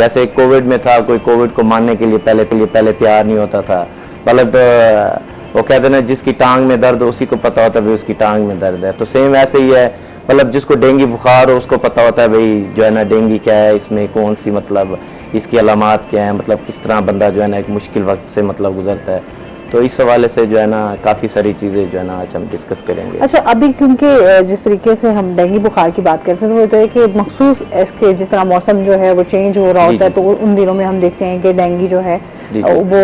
جیسے کووڈ میں تھا، کوئی کووڈ کو ماننے کے لیے پہلے تیار نہیں ہوتا تھا. مطلب وہ کہتے ہیں نا جس کی ٹانگ میں درد اسی کو پتا ہوتا ہے بھی اس کی ٹانگ میں درد ہے. تو سیم ایسے ہی ہے، مطلب جس کو ڈینگی بخار ہو اس کو پتا ہوتا ہے بھئی جو ہے نا ڈینگی کیا ہے، اس میں کون سی مطلب اس کی علامات کیا ہیں، مطلب کس طرح بندہ جو ہے نا ایک مشکل وقت سے مطلب گزرتا ہے. تو اس حوالے سے جو ہے نا کافی ساری چیزیں جو ہے نا آج ہم ڈسکس کریں گے. اچھا، ابھی کیونکہ جس طریقے سے ہم ڈینگی بخار کی بات کرتے ہیں تو وہ ہے کہ مخصوص اس کے جس طرح موسم جو ہے وہ چینج ہو رہا ہوتا ہے تو ان دنوں میں ہم دیکھتے ہیں کہ ڈینگی جو ہے وہ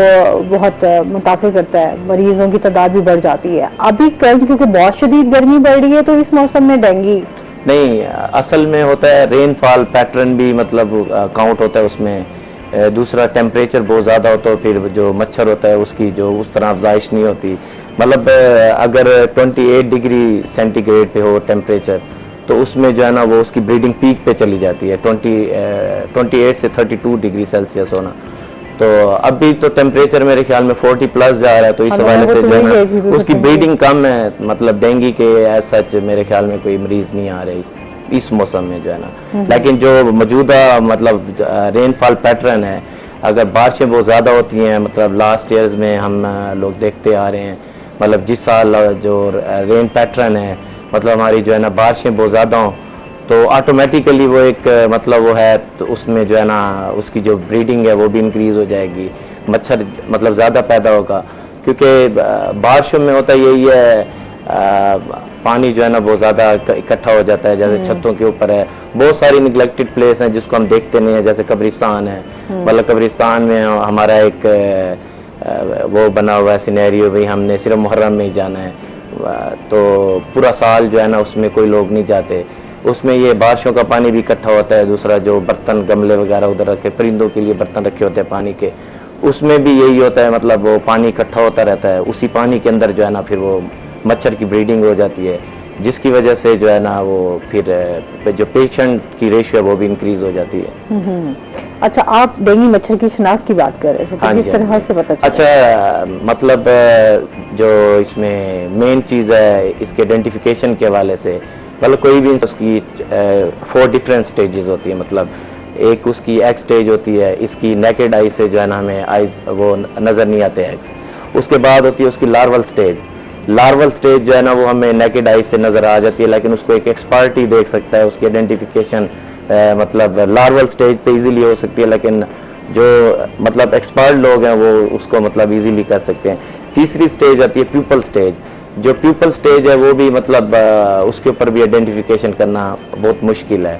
بہت متاثر کرتا ہے، مریضوں کی تعداد بھی بڑھ جاتی ہے. ابھی کیونکہ بہت شدید گرمی بڑھ رہی ہے تو اس موسم میں ڈینگی نہیں، اصل میں ہوتا ہے رین فال پیٹرن بھی مطلب کاؤنٹ ہوتا ہے اس میں. دوسرا ٹیمپریچر بہت زیادہ ہوتا ہے، پھر جو مچھر ہوتا ہے اس کی جو اس طرح افزائش نہیں ہوتی. مطلب اگر 28 ڈگری سینٹی گریڈ پہ ہو ٹیمپریچر تو اس میں جو ہے نا وہ اس کی بریڈنگ پیک پہ چلی جاتی ہے. 28 سے 32 ڈگری سیلسیس ہونا. تو اب بھی تو ٹیمپریچر میرے خیال میں 40 پلس جا رہا ہے، تو اس حوالے سے جو ہے نا اس کی بریڈنگ کم ہے. مطلب ڈینگی کے ایز سچ میرے خیال میں کوئی مریض نہیں آ رہے اس موسم میں جو ہے نا. لیکن جو موجودہ مطلب رین فال پیٹرن ہے، اگر بارشیں بہت زیادہ ہوتی ہیں، مطلب لاسٹ ایئرز میں ہم لوگ دیکھتے آ رہے ہیں، مطلب جس سال جو رین پیٹرن ہے مطلب ہماری جو ہے نا بارشیں بہت زیادہ ہوں تو آٹومیٹیکلی وہ ایک مطلب وہ ہے تو اس میں جو ہے نا اس کی جو بریڈنگ ہے وہ بھی انکریز ہو جائے گی، مچھر مطلب زیادہ پیدا ہوگا. کیونکہ بارشوں میں ہوتا یہی ہے، پانی جو ہے نا بہت زیادہ اکٹھا ہو جاتا ہے، جیسے چھتوں کے اوپر ہے. بہت ساری نگلیکٹڈ پلیس ہیں جس کو ہم دیکھتے نہیں ہیں، جیسے قبرستان ہے. مطلب قبرستان میں ہمارا ایک وہ بنا ہوا ہے سینیریو، بھائی ہم نے صرف محرم میں ہی جانا ہے تو پورا سال جو ہے نا اس میں کوئی لوگ نہیں جاتے. اس میں یہ بارشوں کا پانی بھی اکٹھا ہوتا ہے. دوسرا جو برتن گملے وغیرہ ادھر رکھے، پرندوں کے لیے برتن رکھے ہوتے ہیں پانی کے، اس میں بھی یہی ہوتا ہے، مطلب وہ پانی اکٹھا ہوتا رہتا ہے. اسی پانی کے اندر جو ہے نا پھر وہ مچھر کی بریڈنگ ہو جاتی ہے، جس کی وجہ سے جو ہے نا وہ پھر جو پیشنٹ کی ریشو ہے وہ بھی انکریز ہو جاتی ہے. اچھا، آپ ڈینگی مچھر کی شناخت کی بات کر رہے تھے، کس طرح سے پتہ چلا؟ اچھا، مطلب جو اس میں مین چیز ہے اس کے آئیڈینٹیفیکیشن کے حوالے سے، مطلب کوئی بھی اس کی 4 ڈفرینٹ سٹیجز ہوتی ہیں. مطلب ایک اس کی ایگ سٹیج ہوتی ہے، اس کی نیکڈ آئی سے جو ہے نا ہمیں آئیز وہ نظر نہیں آتے ایگز. اس کے بعد ہوتی ہے اس کی لارول سٹیج. لارول سٹیج جو ہے نا وہ ہمیں نیکڈ آئی سے نظر آ جاتی ہے، لیکن اس کو ایک ایکسپرٹ ہی دیکھ سکتا ہے. اس کی آئیڈینٹیفیکیشن مطلب لارول سٹیج پہ ایزیلی ہو سکتی ہے، لیکن جو مطلب ایکسپرٹ لوگ ہیں وہ اس کو مطلب ایزیلی کر سکتے ہیں. تیسری سٹیج آتی ہے پیوپل سٹیج. جو پیوپل سٹیج ہے وہ بھی مطلب اس کے اوپر بھی آئیڈینٹیفیکیشن کرنا بہت مشکل ہے.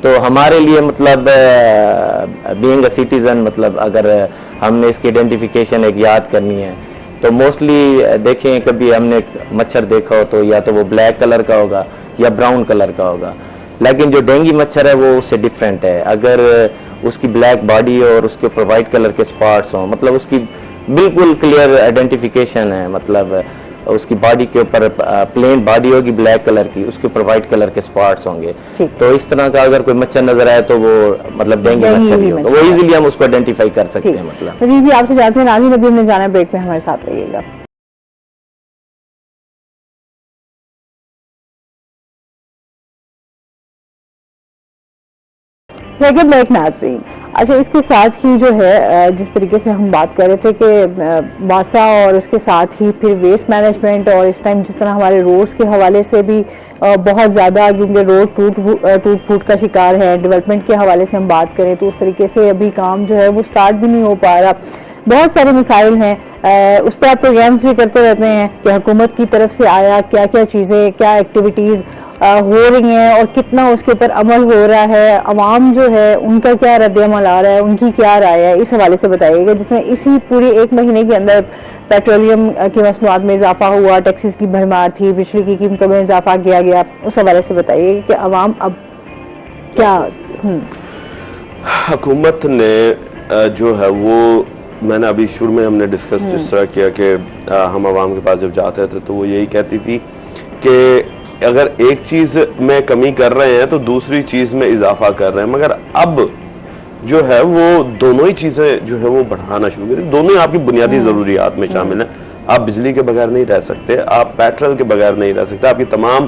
تو ہمارے لیے مطلب بینگ اے سٹیزن، مطلب اگر ہم نے اس کی آئیڈینٹیفیکیشن ایک یاد کرنی ہے تو موسٹلی دیکھیں کبھی ہم نے مچھر دیکھا ہو تو یا تو وہ بلیک کلر کا ہوگا یا براؤن کلر کا ہوگا. لیکن جو ڈینگی مچھر ہے وہ اس سے ڈفرینٹ ہے. اگر اس کی بلیک باڈی ہو اور اس کے اوپر وائٹ کلر کے اسپاٹس ہوں، مطلب اس کی بالکل کلیئر آئیڈینٹیفیکیشن ہے. مطلب اس کی باڈی کے اوپر پلین باڈی ہوگی بلیک کلر کی، اس کے اوپر وائٹ کلر کے اسپاٹس ہوں گے. تو اس طرح کا اگر کوئی مچھر نظر آئے تو وہ مطلب ڈینگی مچھر ہی ہوگا، وہ ایزیلی ہم اس کو آئیڈینٹیفائی کر سکتے ہیں. مطلب جی آپ سے جانتے ہیں ناظرین، ابھی ہم نے جانا بریک میں، ہمارے ساتھ رہیے گا. بریک ناظرین، اچھا اس کے ساتھ ہی جو ہے جس طریقے سے ہم بات کر رہے تھے کہ باسا اور اس کے ساتھ ہی پھر ویسٹ مینجمنٹ، اور اس ٹائم جس طرح ہمارے روڈز کے حوالے سے بھی بہت زیادہ کیونکہ روڈ ٹوٹ پھوٹ کا شکار ہے. ڈیولپمنٹ کے حوالے سے ہم بات کریں تو اس طریقے سے ابھی کام جو ہے وہ سٹارٹ بھی نہیں ہو پا رہا. بہت سارے مسائل ہیں، اس پہ آپ پروگرامز بھی کرتے رہتے ہیں کہ حکومت کی طرف سے آیا کیا کیا چیزیں، کیا ایکٹیویٹیز ہو رہی ہیں اور کتنا اس کے اوپر عمل ہو رہا ہے، عوام جو ہے ان کا کیا رد عمل آ رہا ہے، ان کی کیا رائے ہے، اس حوالے سے بتائیے گا. جس میں اسی پورے 1 مہینے کے اندر پیٹرولیم کی مصنوعات میں اضافہ ہوا، ٹیکسز کی بھرمار تھی، بجلی کی قیمتوں میں اضافہ کیا گیا، اس حوالے سے بتائیے کہ عوام اب کیا. حکومت نے جو ہے وہ، میں نے ابھی شروع میں ہم نے ڈسکس جس طرح کیا کہ ہم عوام کے پاس جب جاتے تھے تو وہ یہی کہتی تھی کہ اگر ایک چیز میں کمی کر رہے ہیں تو دوسری چیز میں اضافہ کر رہے ہیں. مگر اب جو ہے وہ دونوں ہی چیزیں جو ہے وہ بڑھانا شروع کر دی. دونوں ہی آپ کی بنیادی ضروریات میں شامل ہیں. آپ بجلی کے بغیر نہیں رہ سکتے، آپ پیٹرول کے بغیر نہیں رہ سکتے، آپ کی تمام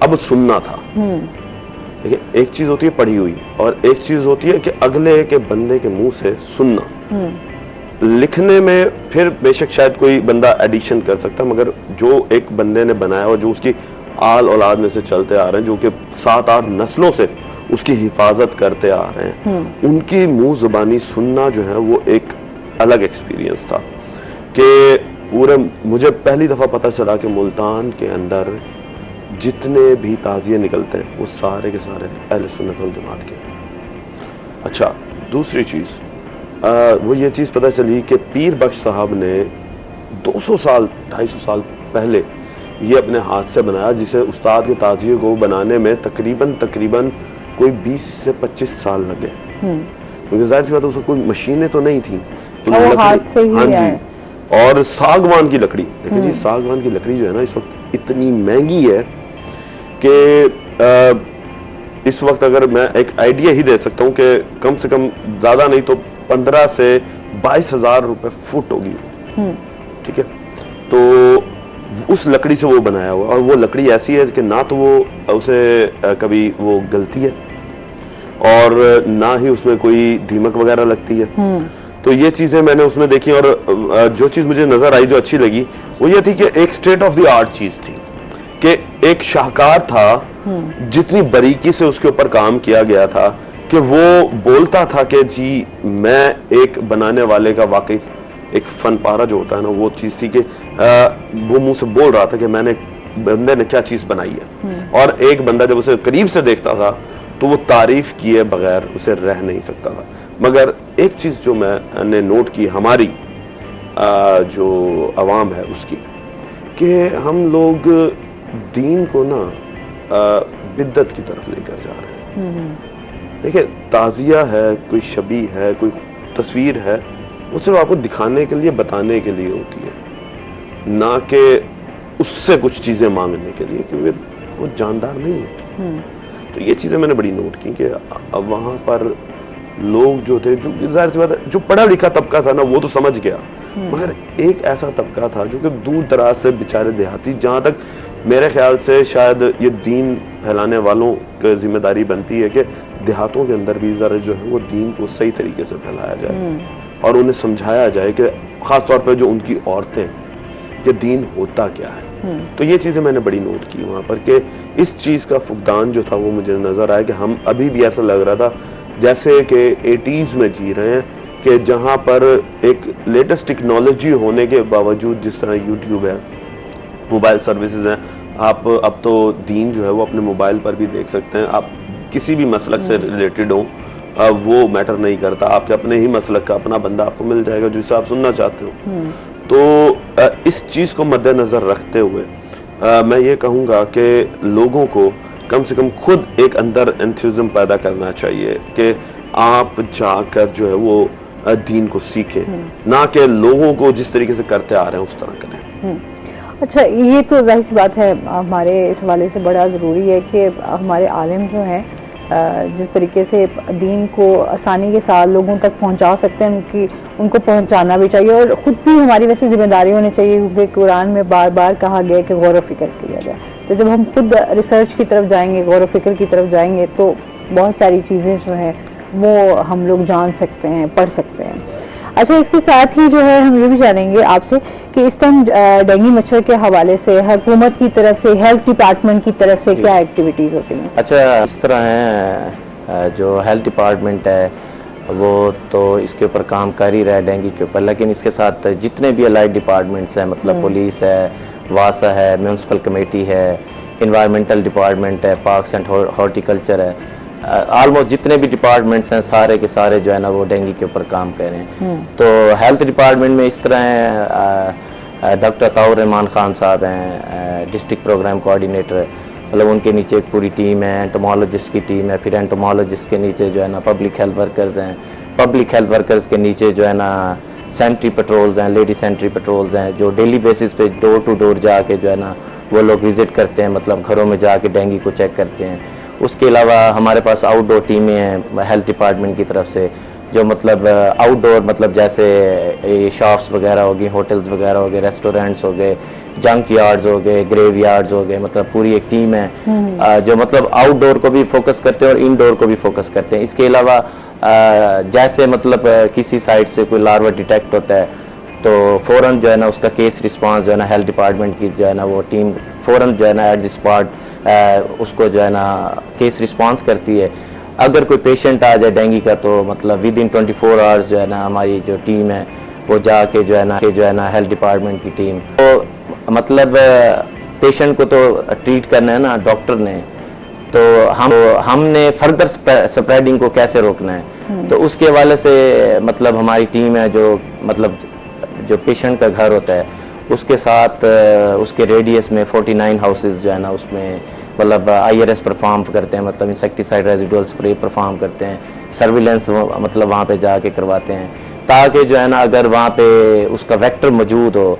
اب سننا تھا. دیکھیں ایک چیز ہوتی ہے پڑھی ہوئی اور ایک چیز ہوتی ہے کہ اگلے کے بندے کے منہ سے سننا. لکھنے میں پھر بے شک شاید کوئی بندہ ایڈیشن کر سکتا مگر جو ایک بندے نے بنایا اور جو اس کی آل اولاد میں سے چلتے آ رہے ہیں جو کہ 7-8 نسلوں سے اس کی حفاظت کرتے آ رہے ہیں ان کی منہ زبانی سننا جو ہے وہ ایک الگ ایکسپیرینس تھا. کہ پورے مجھے پہلی دفعہ پتہ چلا کہ ملتان کے اندر جتنے بھی تعزیے نکلتے ہیں وہ سارے کے سارے اہل سنت والجماعت کے. اچھا دوسری چیز وہ یہ چیز پتہ چلی کہ پیر بخش صاحب نے 200 سال 250 سال پہلے یہ اپنے ہاتھ سے بنایا جسے استاد کے تعزیے کو بنانے میں تقریباً کوئی 20 سے 25 سال لگے. کیونکہ ظاہر سی بات ہے اس کو کوئی مشینیں تو نہیں تھیں. ہاں جی. اور ساگوان کی لکڑی دیکھیں جی ساگوان کی لکڑی جو ہے نا اس وقت اتنی مہنگی ہے کہ اس وقت اگر میں ایک آئیڈیا ہی دے سکتا ہوں کہ کم سے کم زیادہ نہیں تو 15 سے 22,000 روپے فٹ ہوگی. ٹھیک ہے. تو اس لکڑی سے وہ بنایا ہوا اور وہ لکڑی ایسی ہے کہ نہ تو وہ اسے کبھی وہ گلتی ہے اور نہ ہی اس میں کوئی دیمک وغیرہ لگتی ہے. تو یہ چیزیں میں نے اس میں دیکھی اور جو چیز مجھے نظر آئی جو اچھی لگی وہ یہ تھی کہ ایک اسٹیٹ آف دی آرٹ چیز تھی کہ ایک شاہکار تھا جتنی باریکی سے اس کے اوپر کام کیا گیا تھا کہ وہ بولتا تھا کہ جی میں ایک بنانے والے کا واقعی ایک فن پارا جو ہوتا ہے نا وہ چیز تھی کہ وہ منہ سے بول رہا تھا کہ میں نے بندے نے کیا چیز بنائی ہے. اور ایک بندہ جب اسے قریب سے دیکھتا تھا تو وہ تعریف کیے بغیر اسے رہ نہیں سکتا تھا. مگر ایک چیز جو میں نے نوٹ کی ہماری جو عوام ہے اس کی کہ ہم لوگ دین کو نا بدعت کی طرف لے کر جا رہے ہیں. دیکھیں تعزیہ ہے کوئی شبیہ ہے کوئی تصویر ہے وہ صرف آپ کو دکھانے کے لیے بتانے کے لیے ہوتی ہے نہ کہ اس سے کچھ چیزیں مانگنے کے لیے کیونکہ وہ جاندار نہیں ہے. تو یہ چیزیں میں نے بڑی نوٹ کی کہ اب وہاں پر لوگ جو تھے جو ظاہر سی بات ہے جو پڑھا لکھا طبقہ تھا نا وہ تو سمجھ گیا مگر ایک ایسا طبقہ تھا جو کہ دور دراز سے بیچارے دیہاتی جہاں تک میرے خیال سے شاید یہ دین پھیلانے والوں کی ذمہ داری بنتی ہے کہ دیہاتوں کے اندر بھی ذرا جو ہے وہ دین کو صحیح طریقے سے پھیلایا جائے اور انہیں سمجھایا جائے کہ خاص طور پہ جو ان کی عورتیں کہ دین ہوتا کیا ہے. تو یہ چیزیں میں نے بڑی نوٹ کی وہاں پر کہ اس چیز کا فقدان جو تھا وہ مجھے نظر آیا کہ ہم ابھی بھی ایسا لگ رہا تھا جیسے کہ 80s میں جی رہے ہیں کہ جہاں پر ایک لیٹسٹ ٹیکنالوجی ہونے کے باوجود جس طرح یوٹیوب ہے موبائل سروسز ہیں آپ اب تو دین جو ہے وہ اپنے موبائل پر بھی دیکھ سکتے ہیں. آپ کسی بھی مسلک سے ریلیٹڈ ہوں وہ میٹر نہیں کرتا آپ کے اپنے ہی مسلک کا اپنا بندہ آپ کو مل جائے گا جسے آپ سننا چاہتے ہو. تو اس چیز کو مد نظر رکھتے ہوئے میں یہ کہوں گا کہ لوگوں کو کم سے کم خود ایک اندر انتھوزم پیدا کرنا چاہیے کہ آپ جا کر جو ہے وہ دین کو سیکھیں نہ کہ لوگوں کو جس طریقے سے کرتے آ رہے ہیں اس طرح کریں. اچھا یہ تو ظاہر سی بات ہے ہمارے اس حوالے سے بڑا ضروری ہے کہ ہمارے عالم جو ہیں جس طریقے سے دین کو آسانی کے ساتھ لوگوں تک پہنچا سکتے ہیں ان کو پہنچانا بھی چاہیے اور خود بھی ہماری ویسے ذمہ داری ہونی چاہیے کیونکہ قرآن میں بار بار کہا گیا کہ غور و فکر کیا جائے. تو جب ہم خود ریسرچ کی طرف جائیں گے غور و فکر کی طرف جائیں گے تو بہت ساری چیزیں جو ہیں وہ ہم لوگ جان سکتے ہیں پڑھ سکتے ہیں. اچھا اس کے ساتھ ہی جو ہے ہم یہ بھی جانیں گے آپ سے کہ اس ٹائم ڈینگی مچھر کے حوالے سے حکومت کی طرف سے ہیلتھ ڈپارٹمنٹ کی طرف سے کیا ایکٹیویٹیز ہوتی ہیں؟ اچھا اس طرح ہے جو ہیلتھ ڈپارٹمنٹ ہے وہ تو اس کے اوپر کام کر ہی رہا ہے ڈینگی کے اوپر لیکن اس کے ساتھ جتنے بھی الائڈ ڈپارٹمنٹس ہیں مطلب پولیس ہے واسا ہے میونسپل کمیٹی ہے انوائرمنٹل ڈپارٹمنٹ ہے پارکس اینڈ ہارٹیکلچر ہے آلموسٹ جتنے بھی ڈپارٹمنٹس ہیں سارے کے سارے جو ہے نا وہ ڈینگی کے اوپر کام کر رہے ہیں. تو ہیلتھ ڈپارٹمنٹ میں اس طرح ہیں ڈاکٹر عطاء الرحمان خان صاحب ہیں ڈسٹرکٹ پروگرام کوآرڈینیٹر مطلب ان کے نیچے ایک پوری ٹیم ہے انٹومالوجسٹ کی ٹیم ہے پھر انٹومالوجسٹ کے نیچے جو ہے نا پبلک ہیلتھ ورکرز ہیں پبلک ہیلتھ ورکرز کے نیچے جو ہے نا سینٹری پیٹرولز ہیں لیڈی سینٹری پیٹرولز ہیں جو ڈیلی بیسس پہ ڈور ٹو ڈور جا کے جو ہے نا وہ لوگ وزٹ کرتے ہیں مطلب گھروں میں جا کے ڈینگی کو چیک کرتے ہیں. اس کے علاوہ ہمارے پاس آؤٹ ڈور ٹیمیں ہیں ہیلتھ ڈپارٹمنٹ کی طرف سے جو مطلب آؤٹ ڈور مطلب جیسے شاپس وغیرہ ہو گئی ہوٹلز وغیرہ ہو گئے ریسٹورینٹس ہو گئے جنک یارڈز ہو گئے، گریو یارڈز ہو گئے، مطلب پوری ایک ٹیم ہے جو مطلب آؤٹ ڈور کو بھی فوکس کرتے ہیں اور ان ڈور کو بھی فوکس کرتے ہیں. اس کے علاوہ جیسے مطلب کسی سائٹ سے کوئی لاروا ڈیٹیکٹ ہوتا ہے تو فوراً جو ہے نا اس کا کیس رسپانس جو ہے نا ہیلتھ ڈپارٹمنٹ کی جو ہے نا وہ ٹیم فوراً جو ہے نا ایٹ دی اسپاٹ اس کو جو ہے نا کیس رسپانس کرتی ہے. اگر کوئی پیشنٹ آ جائے ڈینگی کا تو مطلب ود ان 24 آورس جو ہے نا ہماری جو ٹیم ہے وہ جا کے جو ہے نا ہیلتھ ڈپارٹمنٹ کی ٹیم تو مطلب پیشنٹ کو تو ٹریٹ کرنا ہے نا ڈاکٹر نے، تو ہم نے فردر سپریڈنگ کو کیسے روکنا ہے تو اس کے حوالے سے مطلب ہماری ٹیم ہے جو مطلب جو پیشنٹ کا گھر ہوتا ہے اس کے ساتھ اس کے ریڈیس میں 49 ہاؤسز جو ہے نا اس میں مطلب IRS پرفارم کرتے ہیں، مطلب انسیکٹیسائڈ ریزیڈول اسپرے پرفارم کرتے ہیں، سرویلنس مطلب وہاں پہ جا کے کرواتے ہیں تاکہ جو ہے نا اگر وہاں پہ اس کا ویکٹر موجود ہو،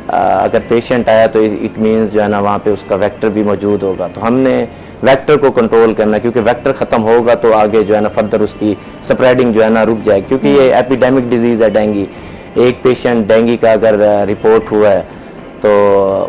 اگر پیشنٹ آیا تو اٹ مینس جو ہے نا وہاں پہ اس کا ویکٹر بھی موجود ہوگا. تو ہم نے ویکٹر کو کنٹرول کرنا کیونکہ ویکٹر ختم ہوگا تو آگے جو ہے نا فردر اس کی سپریڈنگ جو ہے نا رک جائے کیونکہ یہ ایپیڈیمک ڈیزیز ہے ڈینگی. ایک پیشنٹ ڈینگی کا اگر رپورٹ ہوا ہے تو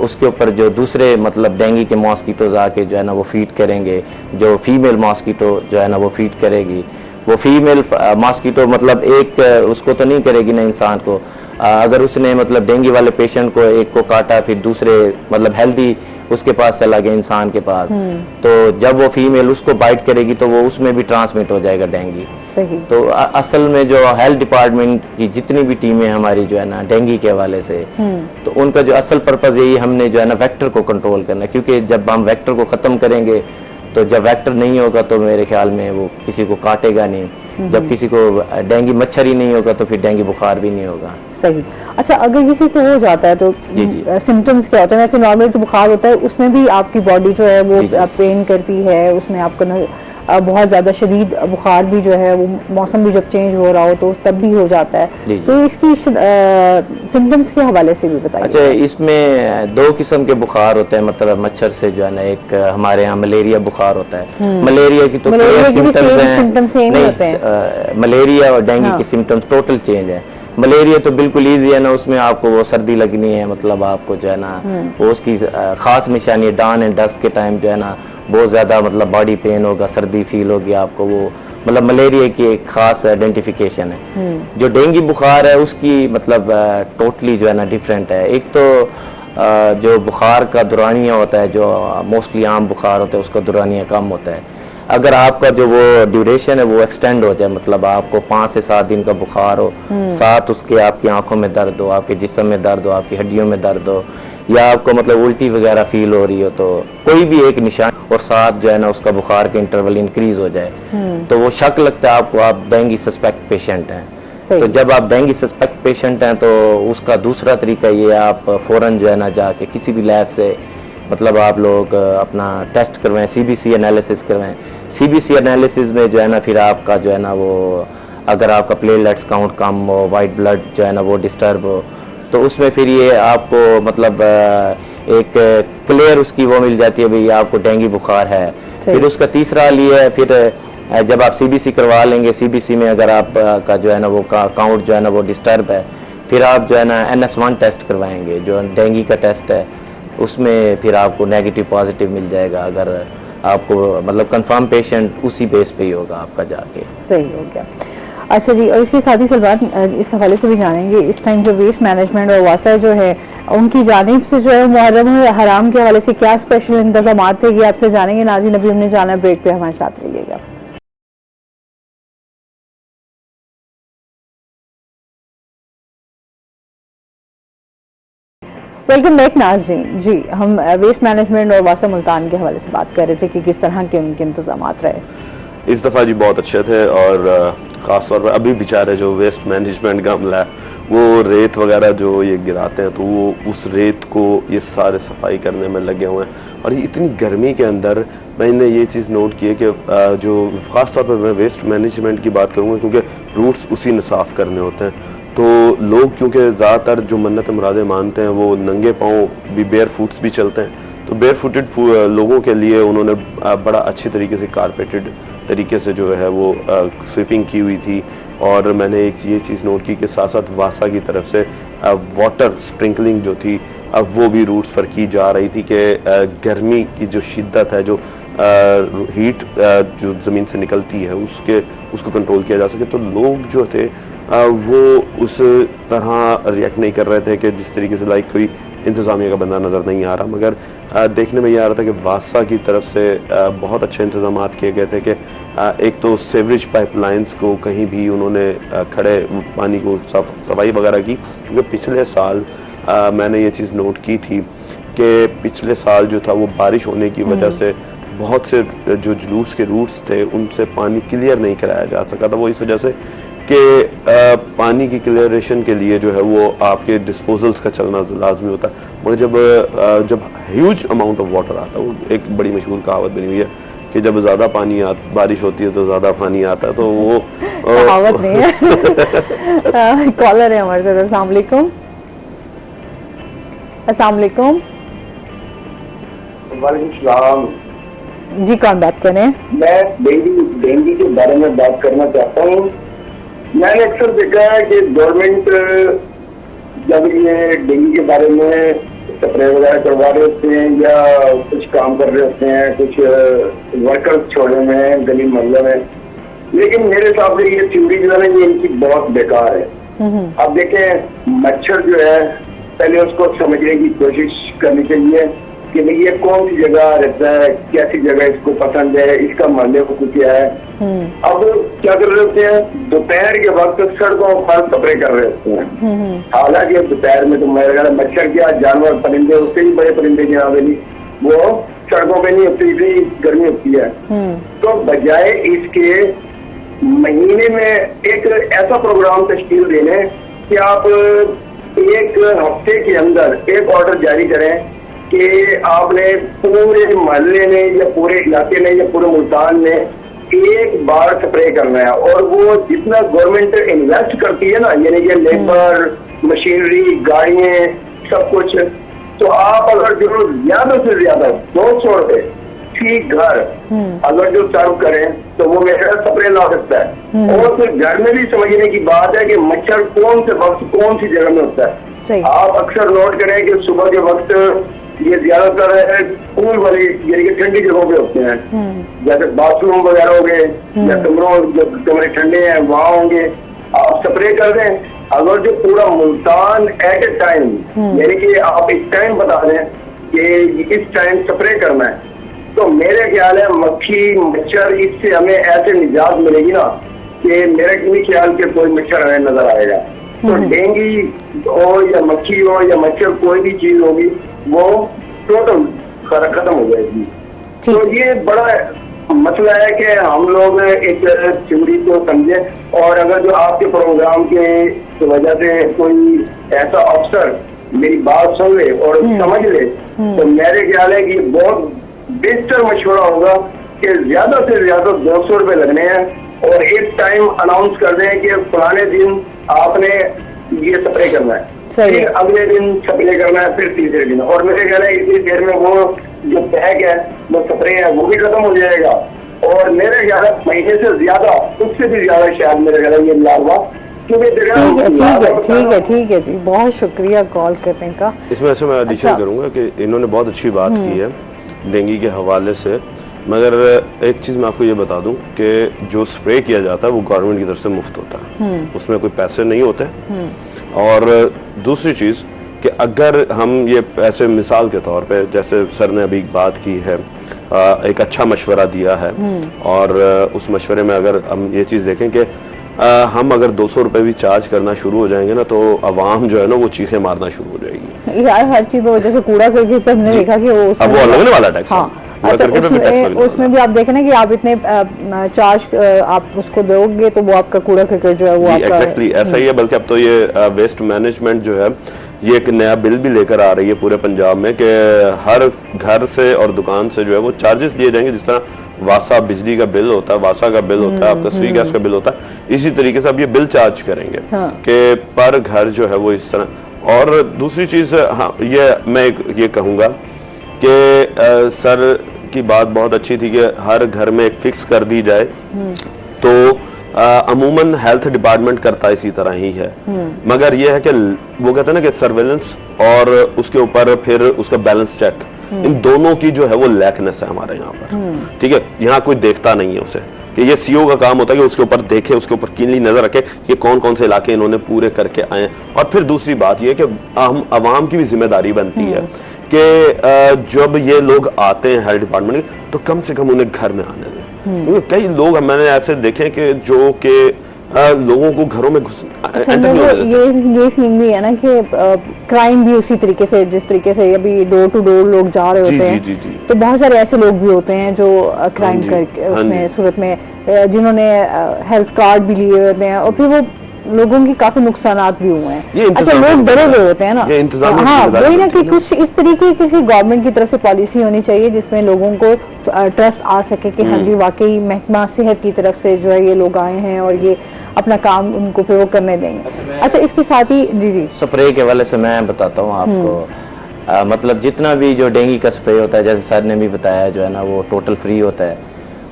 اس کے اوپر جو دوسرے مطلب ڈینگی کے ماسکیٹوز آ کے جو ہے نا وہ فیڈ کریں گے، جو فیمیل ماسکیٹو جو ہے نا وہ فیڈ کرے گی. وہ فیمیل ماسکیٹو مطلب ایک اس کو تو نہیں کرے گی نا انسان کو، اگر اس نے مطلب ڈینگی والے پیشنٹ کو ایک کو کاٹا پھر دوسرے مطلب ہیلدی اس کے پاس چلا گیا انسان کے پاس تو جب وہ فیمیل اس کو بائٹ کرے گی تو وہ اس میں بھی ٹرانسمٹ ہو جائے گا ڈینگی. تو اصل میں جو ہیلتھ ڈپارٹمنٹ کی جتنی بھی ٹیمیں ہماری جو ہے نا ڈینگی کے حوالے سے تو ان کا جو اصل پرپز یہی ہم نے جو ہے نا ویکٹر کو کنٹرول کرنا ہے کیونکہ جب ہم ویکٹر کو ختم کریں گے تو جب ویکٹر نہیں ہوگا تو میرے خیال میں وہ کسی کو کاٹے گا نہیں، جب کسی کو ڈینگی مچھر ہی نہیں ہوگا تو پھر ڈینگی بخار بھی نہیں ہوگا. صحیح. اچھا اگر کسی کو ہو جاتا ہے تو سمٹمز کیا ہوتے ہیں؟ ویسے نارمل تو بخار ہوتا ہے، اس میں بھی آپ کی باڈی جو ہے وہ پین کرتی ہے، اس میں آپ کا بہت زیادہ شدید بخار بھی جو ہے وہ موسم بھی جب چینج ہو رہا ہو تو تب بھی ہو جاتا ہے. تو اس کی سمٹمز کے حوالے سے بھی بتائیے. اچھا اس میں دو قسم کے بخار ہوتے ہیں مطلب مچھر سے جو ہے نا ایک ہمارے یہاں ملیریا بخار ہوتا ہے. ملیریا کی تو سمٹمز ہیں، ملیریا اور ڈینگی کے سمٹمز ٹوٹل چینج ہے. ملیریا تو بالکل ایزی ہے نا، اس میں آپ کو وہ سردی لگنی ہے، مطلب آپ کو جو ہے نا وہ اس کی خاص نشانی ہے ڈان اینڈ ڈسک کے ٹائم جو ہے نا بہت زیادہ مطلب باڈی پین ہوگا، سردی فیل ہوگی آپ کو، وہ مطلب ملیریا کی ایک خاص آئیڈینٹیفیکیشن ہے. جو ڈینگی بخار ہے اس کی مطلب ٹوٹلی جو ہے نا ڈفرینٹ ہے. ایک تو جو بخار کا دورانیہ ہوتا ہے جو موسٹلی عام بخار ہوتا ہے اس کا دورانیہ کم ہوتا ہے. اگر آپ کا جو وہ ڈیوریشن ہے وہ ایکسٹینڈ ہو جائے، مطلب آپ کو 5 سے 7 دن کا بخار ہو، ساتھ اس کے آپ کی آنکھوں میں درد ہو، آپ کے جسم میں درد ہو، آپ کی ہڈیوں میں درد ہو، یا آپ کو مطلب الٹی وغیرہ فیل ہو رہی ہو، تو کوئی بھی ایک نشان اور ساتھ جو ہے نا اس کا بخار کا انٹرول انکریز ہو جائے تو وہ شک لگتا ہے آپ کو آپ ڈینگی سسپیکٹ پیشنٹ ہیں. تو جب آپ ڈینگی سسپیکٹ پیشنٹ ہیں تو اس کا دوسرا طریقہ یہ ہے آپ فوراً جو ہے نا جا کے کسی بھی لیب سے مطلب آپ لوگ اپنا ٹیسٹ کروائیں، CBC انالیسس کروائیں. CBC انالیسس میں جو ہے نا پھر آپ کا جو ہے نا وہ اگر آپ کا پلیٹلیٹس کاؤنٹ کم ہو، وائٹ بلڈ جو ہے نا وہ ڈسٹرب ہو تو اس میں پھر یہ آپ کو مطلب ایک کلیئر اس کی وہ مل جاتی ہے بھئی آپ کو ڈینگی بخار ہے. پھر اس کا تیسرا حل یہ ہے پھر جب آپ CBC کروا لیں گے، CBC میں اگر آپ کا جو ہے نا وہ کاؤنٹ جو ہے نا وہ ڈسٹرب ہے پھر آپ جو ہے نا NS1 ٹیسٹ کروائیں گے جو ڈینگی کا ٹیسٹ ہے. اس میں پھر آپ کو نیگیٹو پازیٹیو مل جائے گا اگر آپ کو مطلب کنفرم پیشنٹ اسی بیس پہ ہی ہوگا آپ کا جا کے. صحیح ہو گیا. اچھا جی، اور اس کے ساتھ ہی سلمان اس حوالے سے بھی جانیں گے اس ٹائم جو ویسٹ مینجمنٹ اور واسا جو ہے ان کی جانب سے جو ہے محرم حرام کے حوالے سے کیا اسپیشل انتظامات تھے یہ آپ سے جانیں گے. ناظرین ابھی ہم نے جانا بریک پہ، ہمارے ساتھ رہیے گا. ویلکم بیک ناظرین. جی ہم ویسٹ مینجمنٹ اور واسا ملتان کے حوالے سے بات کر رہے تھے کہ کس طرح کے ان کے انتظامات رہے. اس دفعہ جی بہت اچھے تھے اور خاص طور پر ابھی بیچارے جو ویسٹ مینجمنٹ کا عملہ ہے وہ ریت وغیرہ جو یہ گراتے ہیں تو وہ اس ریت کو یہ سارے صفائی کرنے میں لگے ہوئے ہیں. اور یہ اتنی گرمی کے اندر میں نے یہ چیز نوٹ کی ہے کہ جو خاص طور پر میں ویسٹ مینجمنٹ کی بات کروں گا کیونکہ روٹس اسی نے صاف کرنے ہوتے ہیں تو لوگ کیونکہ زیادہ تر جو منت مرادیں مانتے ہیں وہ ننگے پاؤں بھی بیئر فوٹس بھی چلتے ہیں تو بیئر فوٹڈ لوگوں کے لیے انہوں نے بڑا اچھی طریقے سے کارپیٹڈ طریقے سے جو ہے وہ سویپنگ کی ہوئی تھی. اور میں نے ایک یہ چیز نوٹ کی کہ ساتھ ساتھ واسا کی طرف سے واٹر اسپرنکلنگ جو تھی وہ بھی روٹس پر کی جا رہی تھی کہ گرمی کی جو شدت ہے, جو ہیٹ جو زمین سے نکلتی ہے اس کو کنٹرول کیا جا سکے. تو لوگ جو تھے وہ اس طرح ریئیکٹ نہیں کر رہے تھے کہ جس طریقے سے لائک کوئی انتظامیہ کا بندہ نظر نہیں آ رہا, مگر دیکھنے میں یہ آ رہا تھا کہ واسا کی طرف سے بہت اچھے انتظامات کیے گئے تھے کہ ایک تو سیوریج پائپ لائنز کو کہیں بھی انہوں نے کھڑے پانی کو صفائی وغیرہ کی, کیونکہ پچھلے سال میں نے یہ چیز نوٹ کی تھی کہ پچھلے سال جو تھا وہ بارش ہونے کی وجہ سے بہت سے جو جلوس کے روٹس تھے ان سے پانی کلیئر نہیں کرایا جا سکا تھا. وہ اس وجہ سے کہ پانی کی کلیئریشن کے لیے جو ہے وہ آپ کے ڈسپوزلز کا چلنا لازمی ہوتا ہے, مگر جب ہیوج اماؤنٹ آف واٹر آتا ہے, وہ ایک بڑی مشہور کہاوت بنی ہوئی ہے کہ جب زیادہ پانی بارش ہوتی ہے تو زیادہ پانی آتا ہے, تو وہ کہاوت نہیں ہے. کالر ہے ہمارے ساتھ. السلام علیکم. السلام علیکم. وعلیکم السلام. جی کون بات کر رہے ہیں؟ میں ڈینگی کے بارے میں بات کرنا چاہتا ہوں. میں نے اکثر دیکھا ہے کہ گورنمنٹ جب یہ ڈینگی کے بارے میں سپرے وغیرہ کروا رہے ہوتے ہیں یا کچھ کام کر رہے ہوتے ہیں, کچھ ورکرز چھوڑے ہوئے ہیں گلی محلے میں, لیکن میرے حساب سے یہ تھیوری جو ہے نا یہ ان کی بہت بیکار ہے. اب دیکھیں مچھر جو ہے پہلے اس کو سمجھنے کی کوشش کرنی چاہیے کہ یہ کون سی جگہ رہتا ہے, کیسی جگہ اس کو پسند ہے, اس کا محلے کو کیا ہے. اب کیا کر رہے ہوتے ہیں دوپہر کے وقت سڑکوں پر سپرے کر رہے ہوتے ہیں. حالانکہ دوپہر میں تو میرا خیال مچھر کیا جانور پرندے اس سے بھی بڑے پرندے جناب وہ سڑکوں پہ نہیں ہوتی, اتنی گرمی ہوتی ہے. تو بجائے اس کے مہینے میں ایک ایسا پروگرام تشکیل دینے کہ آپ ایک ہفتے کے اندر ایک آرڈر جاری کریں کہ آپ نے پورے محلے میں یا پورے علاقے میں یا پورے ملتان میں ایک بار سپرے کرنا ہے. اور وہ جتنا گورنمنٹ انویسٹ کرتی ہے نا, یعنی کہ لیبر, مشینری, گاڑیاں, سب کچھ, تو آپ اگر جو زیادہ سے زیادہ 200 روپے فی گھر اگر جو سرو کریں تو وہ میرا سپرے لا سکتا ہے. اور پھر گھر میں بھی سمجھنے کی بات ہے کہ مچھر کون سے وقت کون سی جگہ میں ہوتا ہے. آپ اکثر نوٹ کریں کہ صبح کے وقت یہ زیادہ تر پول والی یعنی کہ ٹھنڈی جگہوں پہ ہوتے ہیں, جیسے باتھ روم وغیرہ ہو گئے یا کمروں جو کمرے ٹھنڈے ہیں وہاں ہوں گے. آپ سپرے کر دیں. اگر جو پورا ملتان ایٹ اے ٹائم یعنی کہ آپ ایک ٹائم بتا دیں کہ اس ٹائم سپرے کرنا ہے, تو میرے خیال ہے مکھی مچھر اس سے ہمیں ایسے نجات ملے گی نا کہ میرے نہیں خیال کے کوئی مچھر ہمیں نظر آئے گا. تو ڈینگی ہو یا مکھی ہو یا مچھر کوئی بھی چیز ہوگی وہ ٹوٹل ختم ہو جائے گی. تو یہ بڑا مسئلہ ہے کہ ہم لوگ ایک تھیوری کو سمجھیں, اور اگر جو آپ کے پروگرام کے وجہ سے کوئی ایسا افسر میری بات سن لے اور سمجھ لے تو میرے خیال ہے کہ بہت بہتر مشورہ ہوگا کہ زیادہ سے زیادہ 200 روپے لگنے ہیں اور ایک ٹائم اناؤنس کر دیں کہ فلانے دن آپ نے یہ سپرے کرنا ہے, پھر اگلے دن سپرے کرنا ہے, پھر تیسرے دن. اور میرے خیال ہے اتنی دیر میں وہ جو پیک ہے وہ سپرے ہے وہ بھی ختم ہو جائے گا. اور میرے خیال ہے مہینے سے زیادہ اس سے بھی زیادہ شاید میرے خیال ہے یہ لاگوا. ٹھیک ہے جی, بہت شکریہ کال کرنے کا. اس میں ایسے میں ایڈیشن کروں گا کہ انہوں نے بہت اچھی بات کی ہے ڈینگی کے حوالے سے, مگر ایک چیز میں آپ کو یہ بتا دوں کہ جو سپرے کیا جاتا ہے وہ گورنمنٹ کی طرف سے مفت ہوتا ہے, اس میں کوئی پیسے نہیں ہوتے. اور دوسری چیز کہ اگر ہم یہ پیسے مثال کے طور پہ جیسے سر نے ابھی بات کی ہے, ایک اچھا مشورہ دیا ہے, اور اس مشورے میں اگر ہم یہ چیز دیکھیں کہ ہم اگر 200 روپے بھی چارج کرنا شروع ہو جائیں گے نا تو عوام جو ہے نا وہ چیخیں مارنا شروع ہو جائے گی. یار ہر چیز کی وجہ سے کوڑا کرکٹ پہ ہم نے دیکھا کہ وہ لگنے والا ٹیکس. اس میں بھی آپ دیکھیں نا کہ آپ اتنے چارج آپ اس کو دو گے تو وہ آپ کا کوڑا کرکٹ جو ہے وہ ایگزیکٹلی ایسا ہی ہے. بلکہ اب تو یہ ویسٹ مینجمنٹ جو ہے یہ ایک نیا بل بھی لے کر آ رہی ہے پورے پنجاب میں کہ ہر گھر سے اور دکان سے جو ہے وہ چارجز لیے جائیں گے. جس طرح واسا بجلی کا بل ہوتا ہے, واسا کا بل ہوتا ہے, آپ کا سوئی گیس کا بل ہوتا ہے, اسی طریقے سے اب یہ بل چارج کریں گے کہ پر گھر جو ہے وہ اس طرح. اور دوسری چیز ہاں یہ میں یہ کہوں گا کہ سر کی بات بہت اچھی تھی کہ ہر گھر میں ایک فکس کر دی جائے، تو عموماً ہیلتھ ڈپارٹمنٹ کرتا اسی طرح ہی ہے، مگر یہ ہے کہ وہ کہتے ہیں نا کہ سرویلنس اور اس کے اوپر پھر اس کا بیلنس چیک، ان دونوں کی جو ہے وہ لیکنیس ہے ہمارے یہاں پر، ٹھیک ہے. یہاں کوئی دیکھتا نہیں ہے اسے، کہ یہ سی او کا کام ہوتا ہے کہ اس کے اوپر دیکھے، اس کے اوپر کینلی نظر رکھے کہ کون کون سے علاقے انہوں نے پورے کر کے آئے ہیں. اور پھر دوسری بات یہ کہ ہم عوام کی بھی ذمہ داری بنتی ہے کہ جب یہ لوگ آتے ہیں ہیلتھ ڈپارٹمنٹ تو کم سے کم انہیں گھر میں آنے دیں. کیونکہ کئی لوگ میں نے ایسے دیکھے کہ جو کہ لوگوں کو گھروں میں یہ سین بھی ہے نا کہ کرائم بھی اسی طریقے سے، جس طریقے سے ابھی ڈور ٹو ڈور لوگ جا رہے ہوتے ہیں، تو بہت سارے ایسے لوگ بھی ہوتے ہیں جو کرائم کر کے اس میں صورت میں جنہوں نے ہیلتھ کارڈ بھی لیے ہوتے ہیں، اور پھر وہ لوگوں کی کافی نقصانات بھی ہوئے ہیں. اچھا، لوگ ڈرے ہوئے ہوتے ہیں نا. ہاں، وہی نا کہ کچھ اس طریقے کی کسی گورنمنٹ کی طرف سے پالیسی ہونی چاہیے جس میں لوگوں کو ٹرسٹ آ سکے کہ ہاں جی واقعی محکمہ صحت کی طرف سے جو ہے یہ لوگ آئے ہیں اور یہ اپنا کام ان کو پھر وہ کرنے دیں گے. اچھا، اس کے ساتھ ہی جی سپرے کے حوالے سے میں بتاتا ہوں آپ کو، مطلب جتنا بھی جو ڈینگی کا سپرے ہوتا ہے، جیسے سر نے بھی بتایا جو ہے نا وہ ٹوٹل فری ہوتا ہے.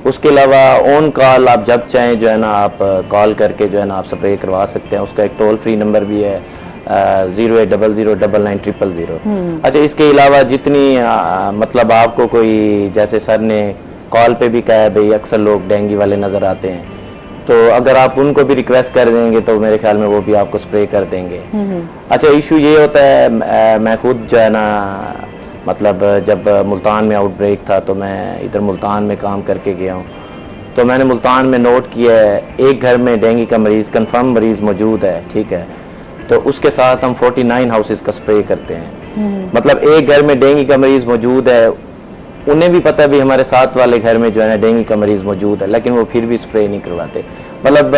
اس کے علاوہ آن کال آپ جب چاہیں جو ہے نا آپ کال کر کے جو ہے نا آپ سپرے کروا سکتے ہیں. اس کا ایک ٹول فری نمبر بھی ہے 08009990000. اچھا، اس کے علاوہ جتنی مطلب آپ کو کوئی جیسے سر نے کال پہ بھی کہا ہے بھئی اکثر لوگ ڈینگی والے نظر آتے ہیں، تو اگر آپ ان کو بھی ریکویسٹ کر دیں گے تو میرے خیال میں وہ بھی آپ کو سپرے کر دیں گے. اچھا، ایشو یہ ہوتا ہے، میں خود جو ہے نا مطلب جب ملتان میں آؤٹ بریک تھا تو میں ادھر ملتان میں کام کر کے گیا ہوں، تو میں نے ملتان میں نوٹ کیا ہے ایک گھر میں ڈینگی کا مریض کنفرم مریض موجود ہے، ٹھیک ہے، تو اس کے ساتھ ہم 49 ہاؤسز کا سپرے کرتے ہیں. مطلب ایک گھر میں ڈینگی کا مریض موجود ہے، انہیں بھی پتہ بھی ہمارے ساتھ والے گھر میں جو ہے نا ڈینگی کا مریض موجود ہے، لیکن وہ پھر بھی سپرے نہیں کرواتے. مطلب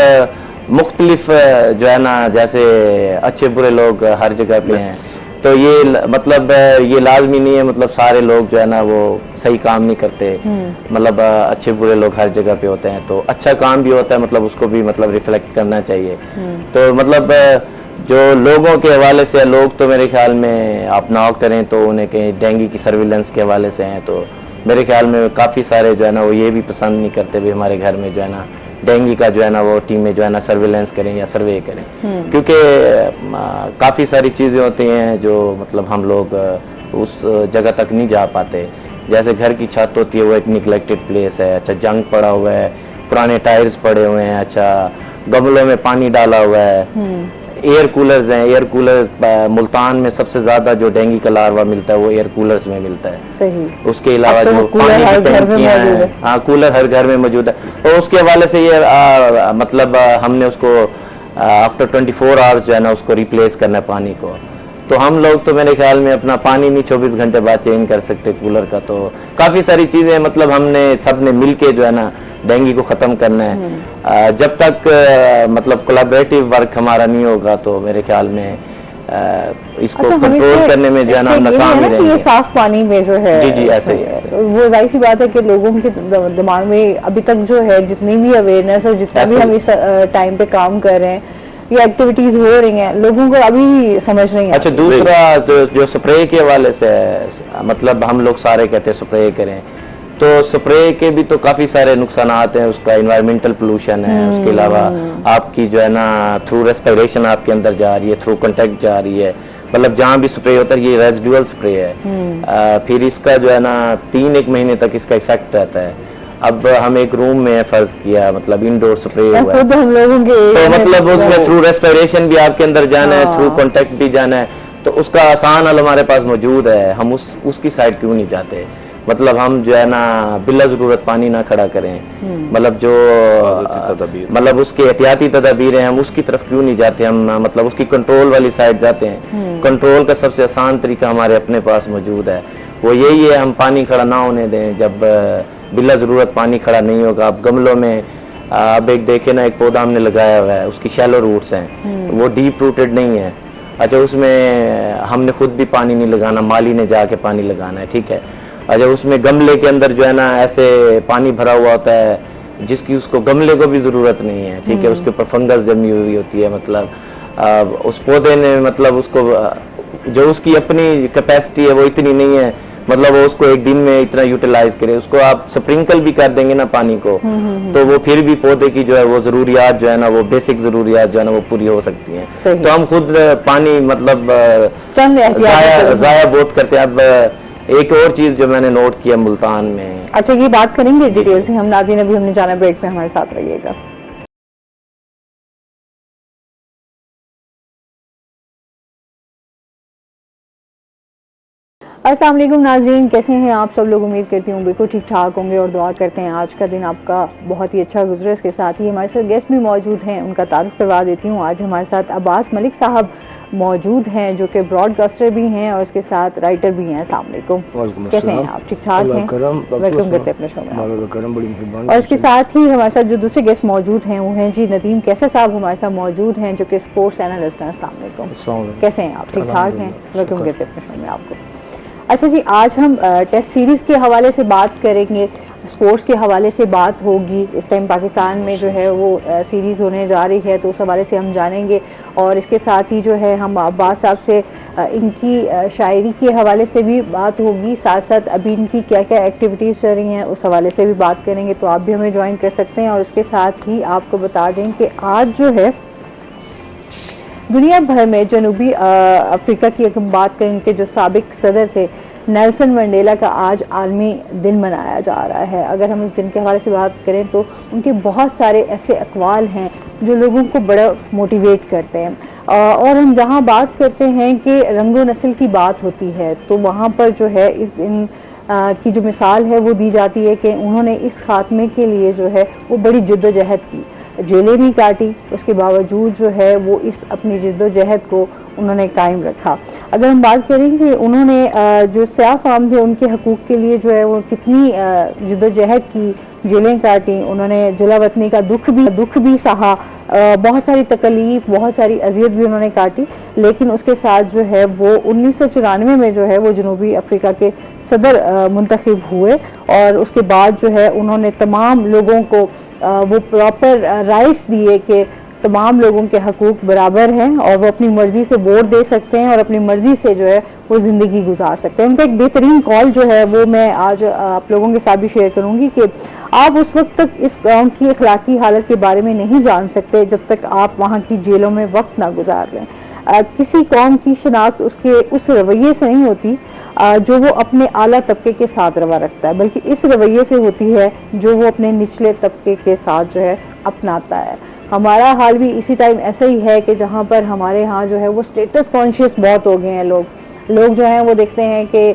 مختلف جو ہے نا جیسے اچھے برے لوگ ہر جگہ پہ ہیں، تو یہ مطلب یہ لازمی نہیں ہے مطلب سارے لوگ جو ہے نا وہ صحیح کام نہیں کرتے. مطلب اچھے برے لوگ ہر جگہ پہ ہوتے ہیں، تو اچھا کام بھی ہوتا ہے، مطلب اس کو بھی مطلب ریفلیکٹ کرنا چاہیے. تو مطلب جو لوگوں کے حوالے سے لوگ تو میرے خیال میں آپ ناک کریں تو انہیں کہیں ڈینگی کی سرویلنس کے حوالے سے ہیں، تو میرے خیال میں کافی سارے جو ہے نا وہ یہ بھی پسند نہیں کرتے بھی ہمارے گھر میں جو ہے نا ڈینگی کا جو ہے نا وہ ٹیمیں جو ہے نا سرویلنس کریں یا سروے کریں، کیونکہ کافی ساری چیزیں ہوتی ہیں جو مطلب ہم لوگ اس جگہ تک نہیں جا پاتے. جیسے گھر کی چھت ہوتی ہے وہ ایک نیگلیکٹڈ پلیس ہے، اچھا جنگ پڑا ہوا ہے، پرانے ٹائرز پڑے ہوئے ہیں، اچھا گملوں میں پانی ڈالا ہوا ہے، ایئر کولرز ہیں. ایئر کولر ملتان میں سب سے زیادہ جو ڈینگی کا لاروا ملتا ہے وہ ایئر کولرز میں ملتا ہے. صحیح. اس کے علاوہ جو پانی کی ٹینکیاں ہیں، ہاں کولر ہر گھر میں موجود ہے. اور اس کے حوالے سے یہ مطلب ہم نے اس کو آفٹر 24 آورس جو ہے نا اس کو ریپلیس کرنا ہے پانی کو. تو ہم لوگ تو میرے خیال میں اپنا پانی نہیں 24 گھنٹے بعد چینج کر سکتے کولر کا. تو کافی ساری چیزیں مطلب ہم نے سب نے مل کے جو ہے نا ڈینگی کو ختم کرنا ہے. جب تک مطلب کولیبریٹو ورک ہمارا نہیں ہوگا تو میرے خیال میں اس کو کنٹرول کرنے میں جو ہے نا ہم ناکام ہی رہیں گے. صاف پانی میں جو ہے جی ایسے ہی وہ ظاہر سی بات ہے کہ لوگوں کے دماغ میں ابھی تک جو ہے جتنی بھی اویئرنیس اور جتنا بھی ہم اس ٹائم پہ کام کر رہے ہیں یہ ایکٹیویٹیز ہو رہی ہیں لوگوں کو ابھی سمجھ نہیں. اچھا، دوسرا جو سپرے کے حوالے سے مطلب ہم لوگ سارے کہتے ہیں سپرے کریں، تو سپرے کے بھی تو کافی سارے نقصانات ہیں. اس کا انوائرمنٹل پولوشن ہے، اس کے علاوہ آپ کی جو ہے نا تھرو ریسپیریشن آپ کے اندر جا رہی ہے، تھرو کنٹیکٹ جا رہی ہے. مطلب جہاں بھی سپرے ہوتا ہے یہ ریزیڈول سپرے ہے. پھر اس کا جو ہے نا 3-1 مہینے تک اس کا افیکٹ رہتا ہے. اب ہم ایک روم میں فرض کیا مطلب انڈور سپرے ہوا ہے تو مطلب اس میں تھرو ریسپیریشن بھی آپ کے اندر جانا ہے، تھرو کانٹیکٹ بھی جانا ہے. تو اس کا آسان حل ہمارے پاس موجود ہے. ہم اس کی سائڈ کیوں نہیں جاتے؟ مطلب ہم جو ہے نا بلا ضرورت پانی نہ کھڑا کریں. مطلب جو مطلب اس کے احتیاطی تدابیر ہیں ہم اس کی طرف کیوں نہیں جاتے؟ ہم مطلب اس کی کنٹرول والی سائڈ جاتے ہیں. کنٹرول کا سب سے آسان طریقہ ہمارے اپنے پاس موجود ہے، وہ یہی ہے ہم پانی کھڑا نہ ہونے دیں. جب بلا ضرورت پانی کھڑا نہیں ہوگا، اب گملوں میں اب ایک دیکھیں نا ایک پودا ہم نے لگایا ہوا ہے، اس کی شیلو روٹس ہیں، وہ ڈیپ روٹڈ نہیں ہے. اچھا، اس میں ہم نے خود بھی پانی نہیں لگانا، مالی نے جا کے پانی لگانا ہے، ٹھیک ہے. اچھا، اس میں گملے کے اندر جو ہے نا ایسے پانی بھرا ہوا ہوتا ہے جس کی اس کو گملے کو بھی ضرورت نہیں ہے، ٹھیک ہے. اس کے اوپر فنگس جمی ہوئی ہوتی ہے. مطلب اس پودے نے مطلب اس کو جو اس کی اپنی کیپیسٹی ہے وہ اتنی نہیں ہے مطلب وہ اس کو ایک دن میں اتنا یوٹیلائز کرے. اس کو آپ سپرنکل بھی کر دیں گے نا پانی کو تو وہ پھر بھی پودے کی جو ہے وہ ضروریات جو ہے نا وہ بیسک ضروریات جو ہے نا وہ پوری ہو سکتی ہیں. تو ہم خود پانی مطلب ضائع بہت کرتے ہیں. اب ایک اور چیز جو میں نے نوٹ کیا ملتان میں. اچھا یہ بات کریں گے ڈیٹیل سے ہم. ناظرین ابھی ہم نے جانا بریک پہ, ہمارے ساتھ رہیے گا. السلام علیکم ناظرین, کیسے ہیں آپ سب لوگ؟ امید کرتی ہوں بالکل ٹھیک ٹھاک ہوں گے اور دعا کرتے ہیں آج کا دن آپ کا بہت ہی اچھا گزرے. اس کے ساتھ ہی ہمارے ساتھ گیسٹ بھی موجود ہیں, ان کا تعارف کروا دیتی ہوں. آج ہمارے ساتھ عباس ملک صاحب موجود ہیں جو کہ براڈ کاسٹر بھی ہیں اور اس کے ساتھ رائٹر بھی ہیں. السلام علیکم, کیسے ہیں آپ؟ ٹھیک ٹھاک ہیں؟ ویلکم کرتے ہیں اپنے شو میں. اور اس کے ساتھ ہی ہمارے ساتھ جو دوسرے گیسٹ موجود ہیں وہ ہیں جی ندیم کیسر صاحب ہمارے ساتھ موجود ہیں جو کہ اسپورٹس اینالسٹ ہیں. السلام علیکم, کیسے ہیں آپ؟ ٹھیک ٹھاک ہیں؟ ویلکم کرتے ہیں اپنے شو میں آپ کو. اچھا جی, آج ہم ٹیسٹ سیریز کے حوالے سے بات کریں گے, اسپورٹس کے حوالے سے بات ہوگی. اس ٹائم پاکستان میں جو ہے وہ سیریز ہونے جا رہی ہے تو اس حوالے سے ہم جانیں گے. اور اس کے ساتھ ہی جو ہے ہم عباس صاحب سے ان کی شاعری کے حوالے سے بھی بات ہوگی. ساتھ ساتھ ابھی ان کی کیا کیا ایکٹیویٹیز چل رہی ہیں اس حوالے سے بھی بات کریں گے, تو آپ بھی ہمیں جوائن کر سکتے ہیں. اور اس کے ساتھ ہی آپ کو بتا دیں کہ آج جو ہے دنیا بھر میں جنوبی افریقہ کی اگر ہم بات کریں, ان کے جو سابق صدر تھے نیلسن منڈیلا کا آج عالمی دن منایا جا رہا ہے. اگر ہم اس دن کے حوالے سے بات کریں تو ان کے بہت سارے ایسے اقوال ہیں جو لوگوں کو بڑا موٹیویٹ کرتے ہیں. اور ہم جہاں بات کرتے ہیں کہ رنگ و نسل کی بات ہوتی ہے تو وہاں پر جو ہے اس دن کی جو مثال ہے وہ دی جاتی ہے کہ انہوں نے اس خاتمے کے لیے جو ہے وہ بڑی جد و جہد کی, جیلیں بھی کاٹی, اس کے باوجود جو ہے وہ اس اپنی جد و جہد کو انہوں نے قائم رکھا. اگر ہم بات کریں کہ انہوں نے جو سیاہ فام تھے ان کے حقوق کے لیے جو ہے وہ کتنی جد و جہد کی, جیلیں کاٹی, انہوں نے جلا وطنی کا دکھ بھی سہا, بہت ساری تکلیف, بہت ساری اذیت بھی انہوں نے کاٹی. لیکن اس کے ساتھ جو ہے وہ 1994 میں جو ہے وہ جنوبی افریقہ کے صدر منتخب ہوئے اور اس کے بعد جو ہے انہوں نے تمام لوگوں کو وہ پراپر رائٹس دیے کہ تمام لوگوں کے حقوق برابر ہیں اور وہ اپنی مرضی سے ووٹ دے سکتے ہیں اور اپنی مرضی سے جو ہے وہ زندگی گزار سکتے ہیں. ان کا ایک بہترین کال جو ہے وہ میں آج آپ لوگوں کے ساتھ بھی شیئر کروں گی کہ آپ اس وقت تک اس قوم کی اخلاقی حالت کے بارے میں نہیں جان سکتے جب تک آپ وہاں کی جیلوں میں وقت نہ گزار لیں. کسی قوم کی شناخت اس رویے سے نہیں ہوتی جو وہ اپنے اعلیٰ طبقے کے ساتھ روا رکھتا ہے, بلکہ اس رویے سے ہوتی ہے جو وہ اپنے نچلے طبقے کے ساتھ جو ہے اپناتا ہے. ہمارا حال بھی اسی ٹائم ایسا ہی ہے کہ جہاں پر ہمارے ہاں جو ہے وہ اسٹیٹس کانشیس بہت ہو گئے ہیں. لوگ جو ہیں وہ دیکھتے ہیں کہ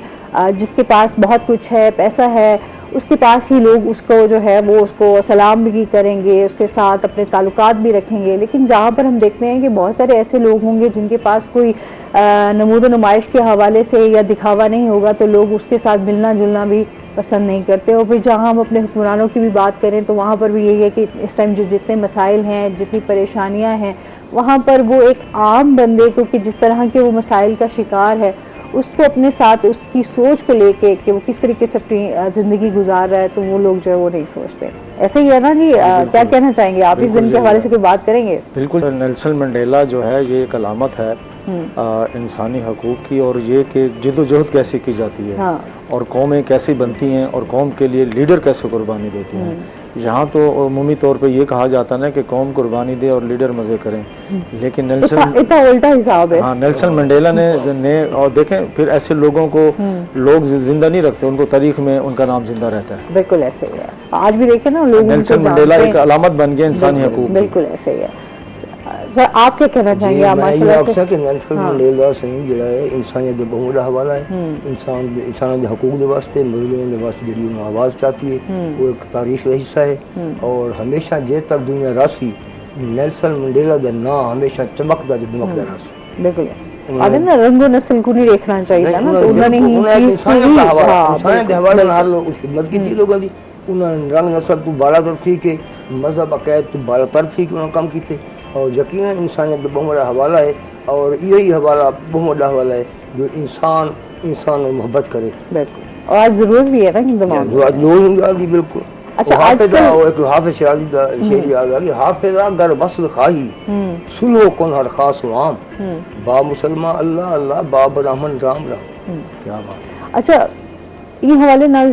جس کے پاس بہت کچھ ہے, پیسہ ہے, اس کے پاس ہی لوگ اس کو جو ہے وہ اس کو سلام بھی کریں گے, اس کے ساتھ اپنے تعلقات بھی رکھیں گے. لیکن جہاں پر ہم دیکھتے ہیں کہ بہت سارے ایسے لوگ ہوں گے جن کے پاس کوئی نمود و نمائش کے حوالے سے یا دکھاوا نہیں ہوگا تو لوگ اس کے ساتھ ملنا جلنا بھی پسند نہیں کرتے. اور پھر جہاں ہم اپنے حکمرانوں کی بھی بات کریں تو وہاں پر بھی یہی ہے کہ اس ٹائم جو جتنے مسائل ہیں, جتنی پریشانیاں ہیں, وہاں پر وہ ایک عام بندے کو کہ جس طرح کے وہ مسائل کا شکار ہے اس کو اپنے ساتھ اس کی سوچ کو لے کے کہ وہ کس طریقے سے اپنی زندگی گزار رہا ہے تو وہ لوگ جو ہے وہ نہیں سوچتے. ایسے ہی ہے نا جی, کیا کہنا چاہیں گے آپ اس دن کے حوالے سے کوئی بات کریں گے؟ بالکل, نیلسن منڈیلا جو ہے یہ ایک علامت ہے انسانی حقوق کی, اور یہ کہ جد و جہد کیسے کی جاتی ہے اور قومیں کیسی بنتی ہیں اور قوم کے لیے لیڈر کیسے قربانی دیتی ہیں. یہاں تو عمومی طور پہ یہ کہا جاتا ہے کہ قوم قربانی دے اور لیڈر مزے کریں, لیکن اتنا الٹا حساب ہے. ہاں, نیلسن منڈیلا نے اور دیکھیں پھر ایسے لوگوں کو لوگ زندہ نہیں رکھتے, ان کو تاریخ میں ان کا نام زندہ رہتا ہے. بالکل ایسے ہی ہے, آج بھی دیکھیں نا لوگ نیلسن منڈیلا ایک علامت بن گیا انسانی حقوق. بالکل ایسے ہی ہے. سر آپ کیا کہنا چاہیں گے؟ کہ نیلسن منڈیلا صحیح جڑا ہے انسانیت کے بہت بڑا حوالہ ہے. انسان کے حقوق کے واسطے, مظلوموں کے واسطے جڑی انہوں آواز چاہتی ہے, وہ ایک تاریخ کا حصہ ہے. اور ہمیشہ جے تک دنیا راسی نیلسن منڈیلا کا نام ہمیشہ چمکتا دمکتا راسی. بالکل رنگ و نسل کو نہیں دیکھنا چاہیے نا, تو انہوں نے انسانیت کے حوالے ہر لوگ اس خدمت کی تھی. لوگوں کی انہوں نے رنگ نسل تو بالا تر تھی کہ مذہب عقائد تو بالا تر تھی کہ انہوں نے کام کیتے, اور یقیناً انسانیت کا بہت بڑا حوالہ ہے. اور یہی حوالہ بہت بڑا حوالہ ہے جو انسان میں محبت کرے. بالکل, اور آج ضرور بھی ہے نا بالکل. حافظ شیرازی کا شعر آ گیا کہ حافظہ گر وصل خواہی سلو کن ہر خاص و عام با مسلمان اللہ اللہ با برہمن رام رام. کیا بات. اچھا, ਇਹ ਹਵਾਲੇ ਨਾਲ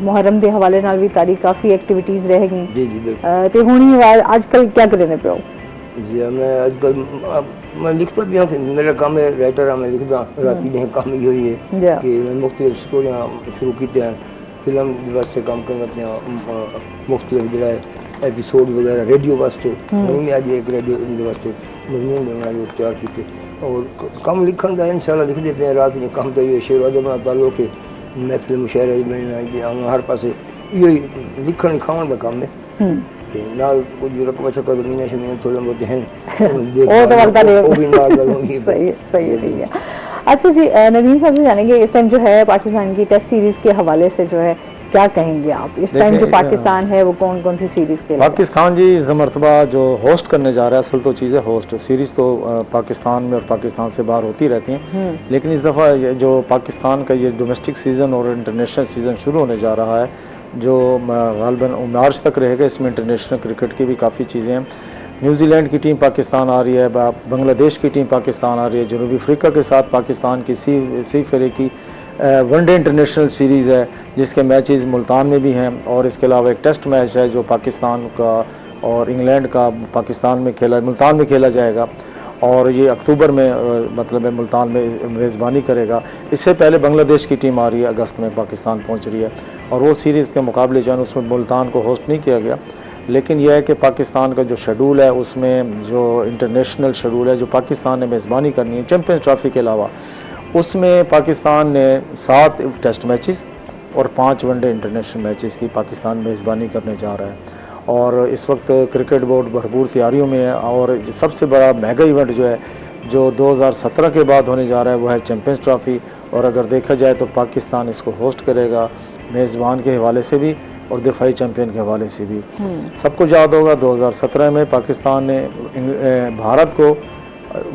ਮੁਹਰਮ ਦੇ ਹਵਾਲੇ ਨਾਲ ਵੀ ਤਾਰੀ ਕਾਫੀ ਐਕਟੀਵਿਟੀਜ਼ ਰਹਿ ਗਈ ਜੀ ਜੀ ਬਿਲਕੁਲ ਤੇ ਹੁਣ ਅੱਜ ਕੱਲ ਕੀ ਕਰਨੇ ਪਿਓ جی میں آج کل میں لکھتا بھی ہوں، میرا کام ہے رائٹر ہے، میں لکھتا راتی میں کام یہ ہوئی ہے کہ میں مختلف اسٹوریاں شروع کیتے ہیں، فلم واسطے کام کرتے ہیں، مختلف جو ہے ایپیسوڈ وغیرہ ریڈیو واسطے میں آج ایک ریڈیو واسطے مضمون بنا جو تیار کیتے اور کام لکھن کا انشاءاللہ لکھ دیتے ہیں رات میں کام تو یہ شعر و ادب کا تعلق ہے، محفل مشاعرے میں ہر پاسے یہ لکھن لکھاؤ کا کام ہے نال کچھ رقم چکر زمین شمین تھوڑے بہت ہیں صحیح ہے۔ اچھا جی ندیم صاحب سے جانیں گے اس ٹائم جو ہے پاکستان کی ٹیسٹ سیریز کے حوالے سے جو ہے کیا کہیں گے آپ؟ اس ٹائم جو پاکستان ہے وہ کون کون سی سیریز کے پاکستان جی اس مرتبہ جو ہوسٹ کرنے جا رہا ہے، اصل تو چیز ہے ہوسٹ، سیریز تو پاکستان میں اور پاکستان سے باہر ہوتی رہتی ہیں، لیکن اس دفعہ جو پاکستان کا یہ ڈومیسٹک سیزن اور انٹرنیشنل سیزن شروع ہونے جا رہا ہے جو غالباً مارچ تک رہے گا، اس میں انٹرنیشنل کرکٹ کی بھی کافی چیزیں ہیں۔ نیوزی لینڈ کی ٹیم پاکستان آ رہی ہے، بنگلہ دیش کی ٹیم پاکستان آ رہی ہے، جنوبی افریقہ کے ساتھ پاکستان کی سی فیرے کی ون ڈے انٹرنیشنل سیریز ہے جس کے میچز ملتان میں بھی ہیں، اور اس کے علاوہ ایک ٹیسٹ میچ ہے جو پاکستان کا اور انگلینڈ کا ملتان میں کھیلا جائے گا، اور یہ اکتوبر میں مطلب ملتان میں میزبانی کرے گا۔ اس سے پہلے بنگلہ دیش کی ٹیم آ رہی ہے، اگست میں پاکستان پہنچ رہی ہے، اور وہ سیریز کے مقابلے جو ہے اس میں ملتان کو ہوسٹ نہیں کیا گیا، لیکن یہ ہے کہ پاکستان کا جو شیڈول ہے اس میں جو انٹرنیشنل شیڈول ہے جو پاکستان نے میزبانی کرنی ہے چیمپئنز ٹرافی کے علاوہ، اس میں پاکستان نے 7 ٹیسٹ میچز اور 5 ون ڈے انٹرنیشنل میچز کی پاکستان میزبانی کرنے جا رہا ہے، اور اس وقت کرکٹ بورڈ بھرپور تیاریوں میں ہے، اور سب سے بڑا میگا ایونٹ جو ہے جو 2017 کے بعد ہونے جا رہا ہے وہ ہے چیمپئنز ٹرافی، اور اگر دیکھا جائے تو پاکستان اس کو ہوسٹ کرے گا میزبان کے حوالے سے بھی اور دفاعی چیمپئن کے حوالے سے بھی۔ سب کو یاد ہوگا 2017 میں پاکستان نے بھارت کو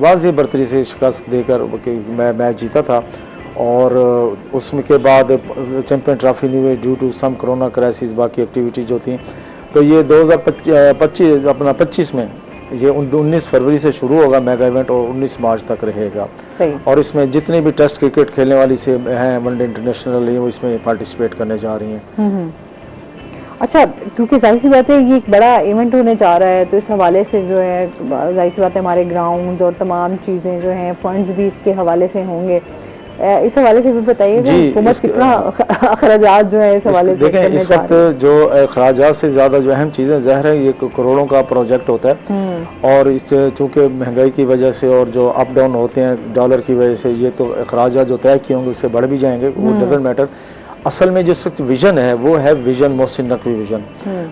واضح برتری سے شکست دے کر میچ جیتا تھا، اور اس کے بعد چیمپئن ٹرافی نہیں ہوئی due to some corona crisis, باقی ایکٹیویٹی جو تھیں، تو یہ 2025 میں یہ 19 فروری سے شروع ہوگا میگا ایونٹ اور 19 مارچ تک رہے گا، اور اس میں جتنے بھی ٹیسٹ کرکٹ کھیلنے والی سے ہیں ون ڈے انٹرنیشنل وہ اس میں پارٹیسپیٹ کرنے جا رہی ہیں۔ اچھا، کیونکہ ظاہر سی بات ہے یہ ایک بڑا ایونٹ ہونے جا رہا ہے، تو اس حوالے سے جو ہے ظاہر سی بات ہے ہمارے گراؤنڈز اور تمام چیزیں جو ہیں فنڈز بھی اس کے حوالے سے ہوں گے، اس حوالے سے بھی بتائیے گا حکومت کتنا اخراجات جو ہے اس حوالے سے دیکھیں اس وقت جو اخراجات سے زیادہ جو اہم چیزیں ظاہر ہے یہ کروڑوں کا پروجیکٹ ہوتا ہے، اور اس چونکہ مہنگائی کی وجہ سے اور جو اپ ڈاؤن ہوتے ہیں ڈالر کی وجہ سے یہ تو اخراجات جو طے کیے ہوں گے اس سے بڑھ بھی جائیں گے، وہ ڈزنٹ میٹر۔ اصل میں جو ویژن ہے وہ ہے ویژن محسن نقوی ویژن۔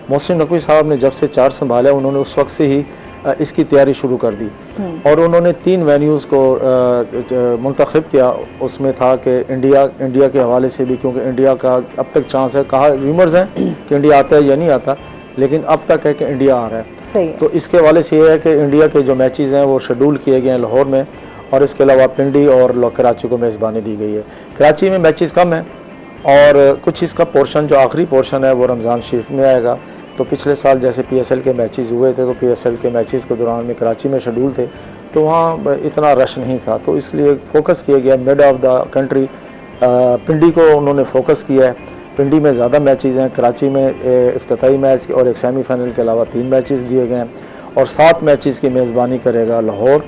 محسن نقوی صاحب نے جب سے چارج سنبھالا انہوں نے اس وقت سے ہی اس کی تیاری شروع کر دی، اور انہوں نے 3 وینیوز کو منتخب کیا، اس میں تھا کہ انڈیا کے حوالے سے بھی، کیونکہ انڈیا کا اب تک چانس ہے، کہا ریومرز ہیں کہ انڈیا آتا ہے یا نہیں آتا، لیکن اب تک ہے کہ انڈیا آ رہا ہے، تو اس کے حوالے سے یہ ہے کہ انڈیا کے جو میچز ہیں وہ شیڈول کیے گئے ہیں لاہور میں، اور اس کے علاوہ پنڈی اور کراچی کو میزبانی دی گئی ہے۔ کراچی میں میچز کم ہیں، اور کچھ اس کا پورشن جو آخری پورشن ہے وہ رمضان شریف میں آئے گا، تو پچھلے سال جیسے پی ایس ایل کے میچز ہوئے تھے تو پی ایس ایل کے میچز کے دوران میں کراچی میں شیڈول تھے تو وہاں اتنا رش نہیں تھا، تو اس لیے فوکس کیا گیا mid of the country, Pindi کو انہوں نے فوکس کیا ہے، پنڈی میں زیادہ میچز ہیں، کراچی میں افتتاحی میچ اور ایک سیمی فائنل کے علاوہ 3 میچز دیے گئے ہیں، اور 7 میچز کی میزبانی کرے گا لاہور،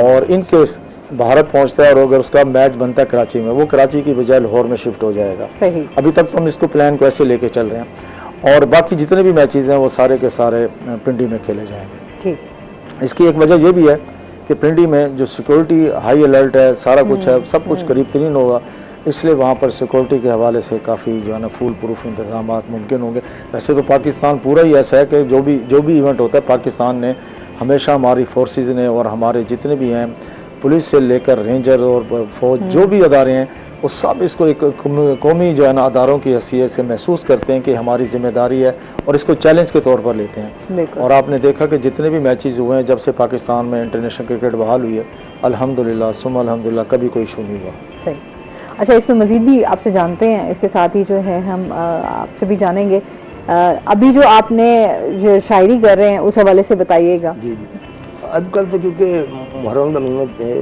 اور ان کیس بھارت پہنچتا ہے اور اگر اس کا میچ بنتا ہے کراچی میں وہ کراچی کی بجائے لاہور میں شفٹ ہو جائے گا۔ ابھی تک تو ہم اس کو پلان کو ایسے لے کے چل رہے ہیں، اور باقی جتنے بھی میچز ہیں وہ سارے کے سارے پنڈی میں کھیلے جائیں گے۔ اس کی ایک وجہ یہ بھی ہے کہ پنڈی میں جو سیکورٹی ہائی الرٹ ہے، سارا کچھ ہے، سب کچھ قریب ترین ہوگا، اس لیے وہاں پر سیکورٹی کے حوالے سے کافی جو ہے نا فول پروف انتظامات ممکن ہوں گے۔ ویسے تو پاکستان پورا ہی ایسا ہے کہ جو بھی ایونٹ ہوتا ہے پاکستان نے ہمیشہ ہماری فورسز نے اور ہمارے جتنے بھی ہیں پولیس سے لے کر رینجر اور فوج جو بھی ادارے ہیں وہ سب اس کو ایک قومی جو ہے نا اداروں کی حیثیت سے محسوس کرتے ہیں کہ ہماری ذمہ داری ہے اور اس کو چیلنج کے طور پر لیتے ہیں۔ اور آپ نے دیکھا کہ جتنے بھی میچز ہوئے ہیں جب سے پاکستان میں انٹرنیشنل کرکٹ بحال ہوئی ہے الحمدللہ ثم الحمدللہ کبھی کوئی ایشو نہیں ہوا۔ اچھا، اس میں مزید بھی آپ سے جانتے ہیں، اس کے ساتھ ہی جو ہے ہم آپ سے بھی جانیں گے ابھی جو آپ نے شاعری کر رہے ہیں اس حوالے سے بتائیے گا۔ جی آج کل تو کیونکہ محرم کا مہینہ ہے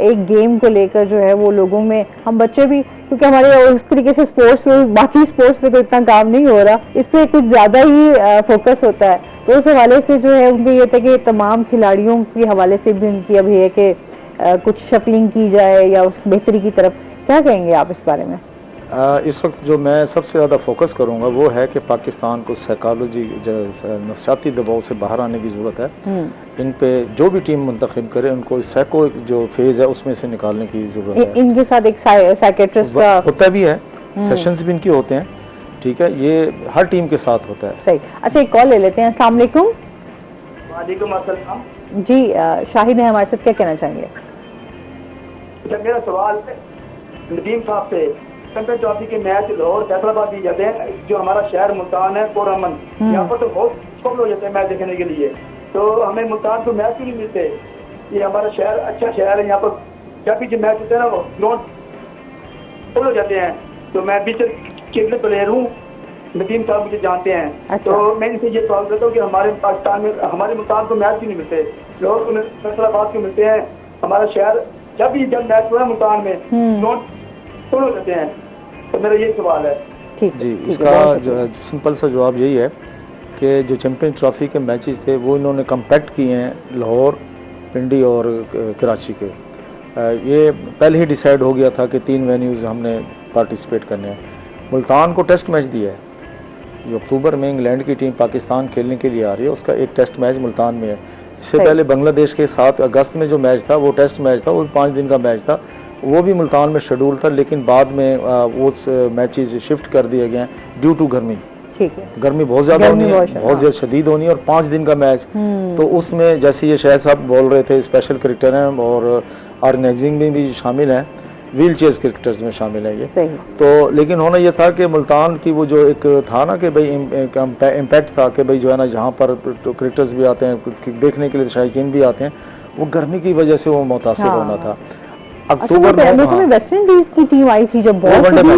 ایک گیم کو لے کر جو ہے وہ لوگوں میں، ہم بچے بھی، کیونکہ ہمارے اس طریقے سے اسپورٹس پہ، باقی اسپورٹس پہ تو اتنا کام نہیں ہو رہا، اس پہ کچھ زیادہ ہی فوکس ہوتا ہے، تو اس حوالے سے جو ہے ان کو یہ تھا کہ تمام کھلاڑیوں کے حوالے سے بھی ان کی ابھی ہے کہ کچھ شفلنگ کی جائے یا اس بہتری کی طرف. کیا کہیں گے آپ اس بارے میں؟ اس وقت جو میں سب سے زیادہ فوکس کروں گا وہ ہے کہ پاکستان کو سائیکالوجی، نفسیاتی دباؤ سے باہر آنے کی ضرورت ہے. ان پہ جو بھی ٹیم منتخب کرے ان کو سائیکو جو فیز ہے اس میں سے نکالنے کی ضرورت ہے. ان کے ساتھ ایک سائیکیٹرسٹ کا ہوتا بھی ہے، سیشنز بھی ان کے ہوتے ہیں. ٹھیک ہے، یہ ہر ٹیم کے ساتھ ہوتا ہے. صحیح. اچھا ایک کال لے لیتے ہیں. السلام علیکم. وعلیکم السلام. جی شاہد ہیں ہمارے ساتھ، کیا کہنا چاہیں گے؟ میرا سوال ندیم صاحب سے، چیمپئن ٹرافی کے میچ لاہور فیصل آباد دی جاتے ہیں، جو ہمارا شہر ملتان ہے، پرامن، یہاں پر تو بہت کم لوگ جاتے ہیں میچ دیکھنے کے لیے، تو ہمیں ملتان کو میچ بھی نہیں ملتے. یہ ہمارا شہر اچھا شہر ہے، یہاں پر جب بھی جو میچ ہوتے ہیں نا وہ گراؤنڈ فل ہو جاتے ہیں. تو میں بھی کرکٹ پلیئر ہوں، ندیم صاحب مجھے جانتے ہیں. تو میں ان سے یہ سوال کرتا ہوں کہ ہمارے پاکستان میں، ہمارے ملتان کو میچ بھی نہیں ملتے، لاہور کو فیصل آباد کو ملتے ہیں. ہمارا شہر جب میچ ہوا ہے ملتان میں گراؤنڈ فل ہو جاتے ہیں. تو میرا یہ سوال ہے. جی اس کا سمپل سا جواب یہی ہے کہ جو چیمپئن ٹرافی کے میچز تھے وہ انہوں نے کمپیکٹ کیے ہیں لاہور، پنڈی اور کراچی کے. یہ پہلے ہی ڈیسائیڈ ہو گیا تھا کہ 3 وینیوز ہم نے پارٹیسپیٹ کرنے ہیں. ملتان کو ٹیسٹ میچ دیا ہے. جو اکتوبر میں انگلینڈ کی ٹیم پاکستان کھیلنے کے لیے آ رہی ہے، اس کا ایک ٹیسٹ میچ ملتان میں ہے. اس سے پہلے بنگلہ دیش کے ساتھ اگست میں جو میچ تھا وہ ٹیسٹ میچ تھا، وہ 5 دن کا میچ تھا، وہ بھی ملتان میں شیڈول تھا، لیکن بعد میں اس میچز شفٹ کر دیے گئے ہیں ڈیو ٹو گرمی. گرمی بہت زیادہ ہونی ہے، بہت زیادہ شدید ہونی ہے، اور 5 دن کا میچ. تو اس میں جیسے یہ شاہد صاحب بول رہے تھے اسپیشل کرکٹر ہیں اور آرگنائزنگ میں بھی شامل ہیں، ویل چیئرز کرکٹرز میں شامل ہیں یہ. تو لیکن ہونا یہ تھا کہ ملتان کی وہ جو ایک تھا نا کہ بھائی امپیکٹ تھا کہ بھائی جو ہے نا یہاں پر کرکٹرز بھی آتے ہیں دیکھنے کے لیے، شائقین بھی آتے ہیں، وہ گرمی کی وجہ سے وہ متاثر ہونا تھا. اکتوبر میں ویسٹ انڈیز کی ٹیم آئی تھی جب بہت گرمی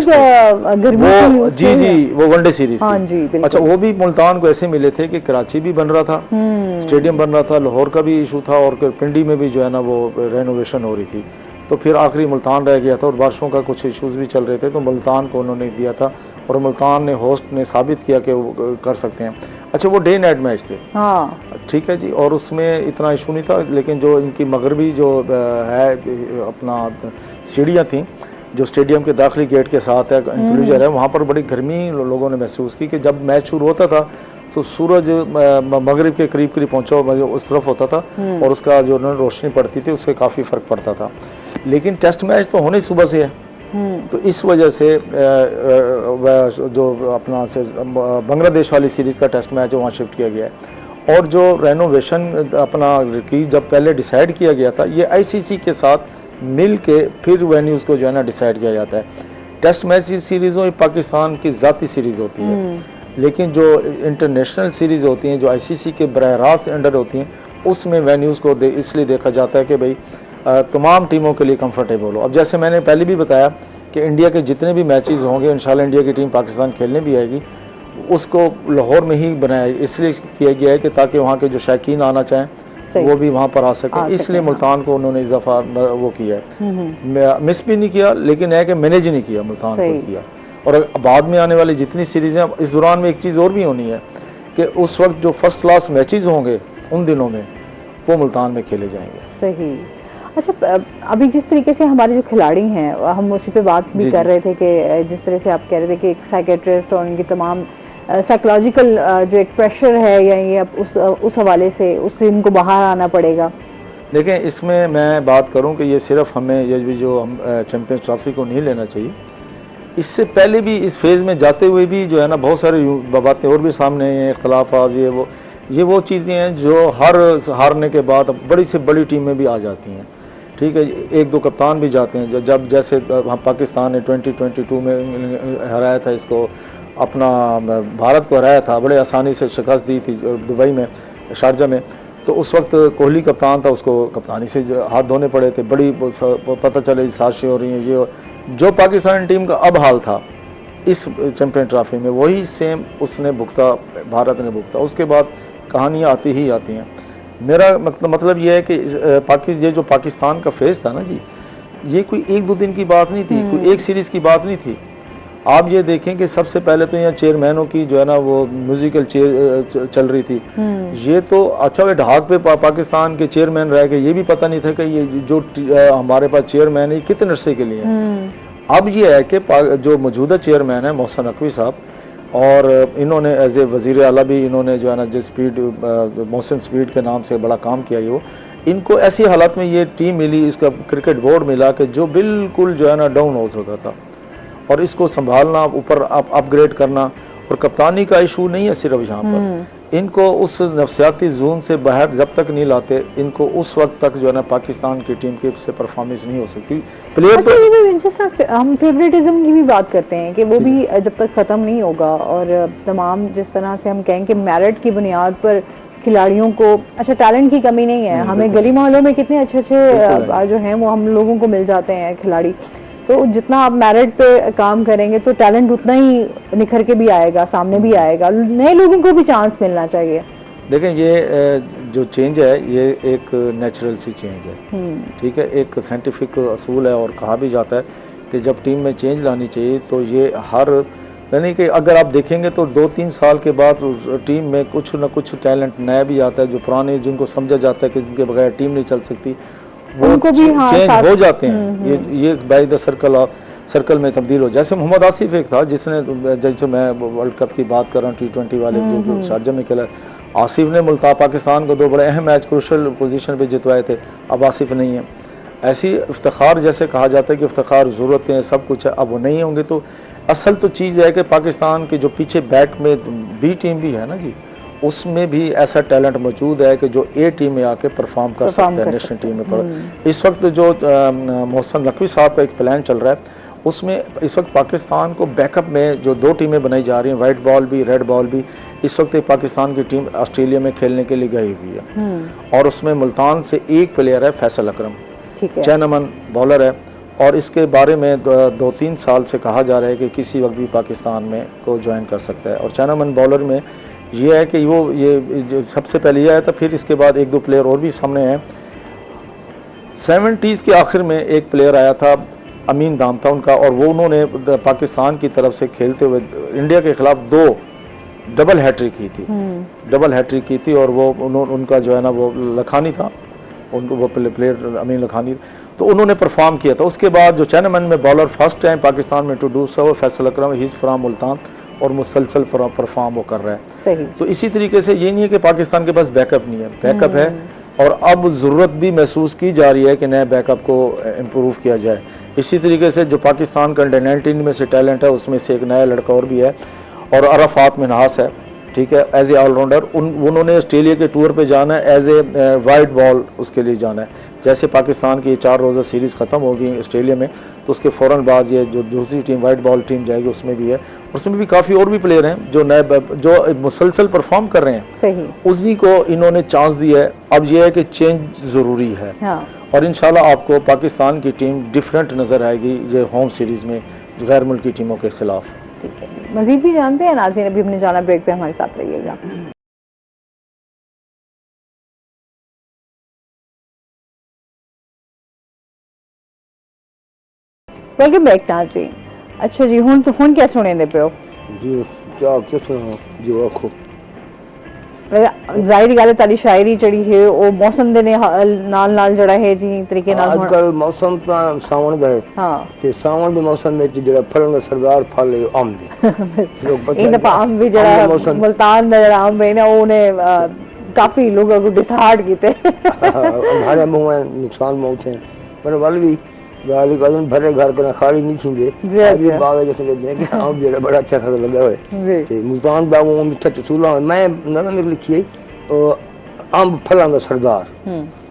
تھی. جی وہ ون ڈے سیریز. اچھا وہ بھی ملتان کو ایسے ملے تھے کہ کراچی بھی بن رہا تھا، اسٹیڈیم بن رہا تھا، لاہور کا بھی ایشو تھا، اور پنڈی میں بھی جو ہے نا وہ رینوویشن ہو رہی تھی. تو پھر آخری ملتان رہ گیا تھا، اور بارشوں کا کچھ ایشوز بھی چل رہے تھے، تو ملتان کو انہوں نے دیا تھا، اور ملتان نے ہوسٹ نے ثابت کیا کہ وہ کر سکتے ہیں. اچھا وہ ڈے نائٹ میچ تھے. ٹھیک ہے جی، اور اس میں اتنا ایشو نہیں تھا، لیکن جو ان کی مغربی جو ہے اپنا سیڑھیاں تھیں جو اسٹیڈیم کے داخلی گیٹ کے ساتھ ہے، انکلوجر ہے، وہاں پر بڑی گرمی لوگوں نے محسوس کی کہ جب میچ شروع ہوتا تھا تو سورج مغرب کے قریب پہنچا اس طرف ہوتا تھا، اور اس کا جو روشنی پڑتی تھی اس سے کافی فرق پڑتا تھا. لیکن ٹیسٹ میچ تو ہونے صبح سے ہے، تو اس وجہ سے جو اپنا بنگلہ دیش والی سیریز کا ٹیسٹ میچ ہے وہاں شفٹ کیا گیا ہے. اور جو رینوویشن اپنا کی جب پہلے ڈیسائیڈ کیا گیا تھا، یہ آئی سی سی کے ساتھ مل کے پھر وینیوز کو جو ہے نا ڈیسائیڈ کیا جاتا ہے. ٹیسٹ میچ کی سیریزوں پاکستان کی ذاتی سیریز ہوتی ہے، لیکن جو انٹرنیشنل سیریز ہوتی ہیں جو آئی سی سی کے براہ راست انڈر ہوتی ہیں، اس میں وینیوز کو اس لیے دیکھا جاتا ہے کہ بھائی تمام ٹیموں کے لیے کمفرٹیبل ہو. اب جیسے میں نے پہلے بھی بتایا کہ انڈیا کے جتنے بھی میچز ہوں گے انشاءاللہ انڈیا کی ٹیم پاکستان کھیلنے بھی آئے گی، اس کو لاہور میں ہی بنایا اس لیے کیا گیا ہے کہ تاکہ وہاں کے جو شائقین آنا چاہیں وہ بھی وہاں پر آ سکیں. اس لیے ملتان کو انہوں نے اضافہ وہ کیا ہے، مس بھی نہیں کیا، لیکن ہے کہ مینیج نہیں کیا، ملتان کو کیا. اور بعد میں آنے والی جتنی سیریزیں، اس دوران میں ایک چیز اور بھی ہونی ہے کہ اس وقت جو فرسٹ کلاس میچز ہوں گے ان دنوں میں وہ ملتان میں کھیلے جائیں گے. صحیح. اچھا ابھی جس طریقے سے ہمارے جو کھلاڑی ہیں، ہم اسی پہ بات بھی کر رہے تھے کہ جس طرح سے آپ کہہ رہے تھے کہ ایک سائیکیٹرسٹ اور ان کی تمام سائیکولوجیکل جو ایک پریشر ہے یا یہ اس حوالے سے اس سے ان کو باہر آنا پڑے گا. دیکھیں اس میں میں بات کروں کہ یہ صرف ہمیں یہ جو ہم چیمپئنز ٹرافی کو نہیں لینا چاہیے، اس سے پہلے بھی اس فیز میں جاتے ہوئے بھی جو ہے نا بہت سارے باتیں اور بھی سامنے ہیں، اختلافات، یہ وہ چیزیں ہیں جو ہر ہارنے کے بعد بڑی سے بڑی ٹیمیں بھی آ جاتی ہیں. ٹھیک ہے، 1-2 کپتان بھی جاتے ہیں. جب جیسے ہم پاکستان نے 2022 میں ہرایا تھا، اس کو اپنا بھارت کو ہرایا تھا، بڑے آسانی سے شکست دی تھی دبئی میں، شارجہ میں. تو اس وقت کوہلی کپتان تھا، اس کو کپتانی سے ہاتھ دھونے پڑے تھے. بڑی پتہ چلے سازشیں ہو رہی ہیں. یہ جو پاکستان ٹیم کا اب حال تھا اس چیمپئن ٹرافی میں وہی سیم اس نے بھگتا، بھارت نے بھگتا. اس کے بعد کہانیاں آتی ہی آتی ہیں. میرا مطلب یہ ہے کہ یہ جو پاکستان کا فیز تھا نا جی، یہ کوئی ایک دو دن کی بات نہیں تھی, کوئی ایک سیریز کی بات نہیں تھی. آپ یہ دیکھیں کہ سب سے پہلے تو یہاں چیئرمینوں کی جو ہے نا وہ میوزیکل چیئر چل رہی تھی. یہ تو اچھا وہ ڈھاک پہ پاکستان کے چیئرمین رہ گئے, یہ بھی پتہ نہیں تھا کہ یہ جو ہمارے پاس چیئرمین ہے یہ کتنے عرصے کے لیے ہیں. اب یہ ہے کہ جو موجودہ چیئرمین ہیں محسن نقوی صاحب, اور انہوں نے ایز اے وزیر اعلیٰ بھی انہوں نے جو ہے نا اسپیڈ محسن اسپیڈ کے نام سے بڑا کام کیا. یہ ان کو ایسی حالت میں یہ ٹیم ملی, اس کا کرکٹ بورڈ ملا کہ جو بالکل جو ہے نا ڈاؤن ہو چکا تھا, اور اس کو سنبھالنا, اوپر اپ گریڈ کرنا. اور کپتانی کا ایشو نہیں ہے صرف یہاں پر, ان کو اس نفسیاتی زون سے باہر جب تک نہیں لاتے, ان کو اس وقت تک جو ہے نا پاکستان کی ٹیم کی سے پرفارمنس نہیں ہو سکتی. پلیئر ہم فیوریٹزم کی بھی بات کرتے ہیں کہ وہ بھی جب تک ختم نہیں ہوگا, اور تمام جس طرح سے ہم کہیں کہ میرٹ کی بنیاد پر کھلاڑیوں کو, اچھا ٹیلنٹ کی کمی نہیں ہے, ہمیں گلی محلوں میں کتنے اچھے اچھے جو ہیں وہ ہم لوگوں کو مل جاتے ہیں کھلاڑی, تو جتنا آپ میرٹ پہ کام کریں گے تو ٹیلنٹ اتنا ہی نکھر کے بھی آئے گا, سامنے بھی آئے گا, نئے لوگوں کو بھی چانس ملنا چاہیے. دیکھیں یہ جو چینج ہے یہ ایک نیچرل سی چینج ہے, ٹھیک ہے, ایک سائنٹیفک اصول ہے, اور کہا بھی جاتا ہے کہ جب ٹیم میں چینج لانی چاہیے تو یہ ہر, یعنی کہ اگر آپ دیکھیں گے تو 2-3 سال کے بعد ٹیم میں کچھ نہ کچھ ٹیلنٹ نیا بھی آتا ہے, جو پرانے جن کو سمجھا جاتا ہے کہ جن کے بغیر ٹیم نہیں چل سکتی وہ چینج ہو جاتے ہیں. یہ بائی دا سرکل میں تبدیل ہو. جیسے محمد آصف ایک تھا جس نے, جیسے میں ورلڈ کپ کی بات کر رہا ہوں, T20 والے جو شارجہ میں کھیلا, آصف نے ملتان پاکستان کو 2 بڑے اہم میچ کروشل پوزیشن پہ جتوائے تھے, اب آصف نہیں ہے. ایسی افتخار جیسے کہا جاتا ہے کہ افتخار ضرورتیں سب کچھ ہے, اب وہ نہیں ہوں گے. تو اصل تو چیز ہے کہ پاکستان کے جو پیچھے بیک میں بی ٹیم بھی ہے نا جی, اس میں بھی ایسا ٹیلنٹ موجود ہے کہ جو اے ٹیم میں آ کے پرفارم کر سکتا ہے نیشنل ٹیم میں. اس وقت جو محسن نقوی صاحب کا ایک پلان چل رہا ہے, اس میں اس وقت پاکستان کو بیک اپ میں جو 2 ٹیمیں بنائی جا رہی ہیں, وائٹ بال بھی ریڈ بال بھی. اس وقت پاکستان کی ٹیم آسٹریلیا میں کھیلنے کے لیے گئی ہوئی ہے, اور اس میں ملتان سے ایک پلیئر ہے فیصل اکرم, چینمن بالر ہے, اور اس کے بارے میں 2-3 سال سے کہا جا رہا ہے کہ کسی وقت بھی پاکستان میں کو جوائن کر سکتا ہے. اور چینمن بالر میں یہ ہے کہ وہ یہ سب سے پہلے یہ آیا تھا, پھر اس کے بعد 1-2 پلیئر اور بھی سامنے ہیں. 70s کے آخر میں ایک پلیئر آیا تھا, امین دام تھا ان کا, اور وہ انہوں نے پاکستان کی طرف سے کھیلتے ہوئے انڈیا کے خلاف 2 ڈبل ہیٹرک کی تھی, اور وہ ان کا جو ہے نا وہ لکھانی تھا, ان کو وہ پلیئر امین لکھانی, تو انہوں نے پرفارم کیا تھا. اس کے بعد جو چینمن میں بالر فرسٹ ٹائم پاکستان میں to do so Faisal Akram, he is from Multan, اور مسلسل پرفارم وہ کر رہا ہے. تو اسی طریقے سے یہ نہیں ہے کہ پاکستان کے پاس بیک اپ نہیں ہے, بیک اپ ہے, اور اب ضرورت بھی محسوس کی جا رہی ہے کہ نئے بیک اپ کو امپروو کیا جائے. اسی طریقے سے جو پاکستان کا انڈر-19 میں سے ٹیلنٹ ہے, اس میں سے ایک نیا لڑکا اور بھی ہے, اور عرفات منہاس ہے, ٹھیک ہے, ایز اے آل راؤنڈر. انہوں نے آسٹریلیا کے ٹور پہ جانا ہے, ایز اے وائٹ بال اس کے لیے جانا ہے. جیسے پاکستان کی 4 روزہ سیریز ختم ہوگی آسٹریلیا میں, تو اس کے فوراً بعد یہ جو دوسری ٹیم وائٹ بال ٹیم جائے گی, اس میں بھی ہے, اس میں بھی کافی اور بھی پلیئر ہیں جو نئے جو مسلسل پرفارم کر رہے ہیں. صحیح, اسی کو انہوں نے چانس دیا ہے. اب یہ ہے کہ چینج ضروری ہے, اور انشاءاللہ آپ کو پاکستان کی ٹیم ڈفرینٹ نظر آئے گی یہ ہوم سیریز میں غیر ملکی ٹیموں کے خلاف. مزید بھی جانتے ہیں ناظرین, ابھی ہم نے جانا بریک پہ, ہمارے ساتھ رہیے گا. ویلکم بیک ناظرین. اچھا جی, ہن کیا سنے دے پیو جی, کیا سنا جو آخو ظاہری گل ہے تاری شاعری جڑی ہے وہ موسم دے نال جڑا ہے جی طریقے نال. اج کل موسم تا ساون دا ہے, ہاں, تے ساون دے موسم وچ جڑا پھلن دا سردار پھل ہے آم دے. این دا آم بھی جڑا ملتان دا جڑا آم ہے نا, اونے کافی لوگوں کو ڈسہارٹ کیتے. ہمارے منہ نقصان پہنچے, پر ول بھی گالی قدم بھرے گھر کے خالی نہیں چھوندے. یہ باغ جیسے دیکھ کے آم جڑا بڑا اچھا خاصا لگا ہوئے, تے ملتان دا وہ میٹھا چسولا. میں نظم لکھی ہے آم پھلاں دا سردار,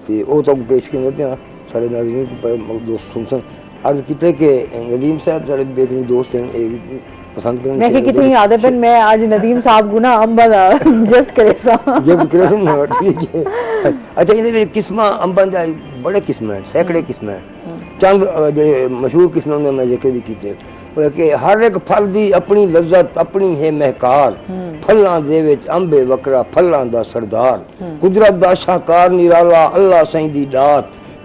تے او تو پیش کرنے پیا سارے ناظرین کو دوست سن عرض کیتے کہ ندیم صاحب سارے بہترین دوست ہیں, پسند کریں. میں کہ کتنی عادت ہے, میں آج ندیم صاحب کو نا امبا دا گفٹ کرے سا. گفٹ کرے سا, ٹھیک ہے. اچھا, یہ قسمہ امبا دا بڑے قسم ہیں, سینکڑے قسم ہیں. چند مشہور قسموں میں ذکر بھی کیتے کہ ہر ایک پھل دی اپنی لذت, اپنی ہے مہکار. پھلاں دے وچ امبے وکرا, پھلاں دا سردار. قدرت دا شاہکار نرالا, اللہ سائیں دی دات.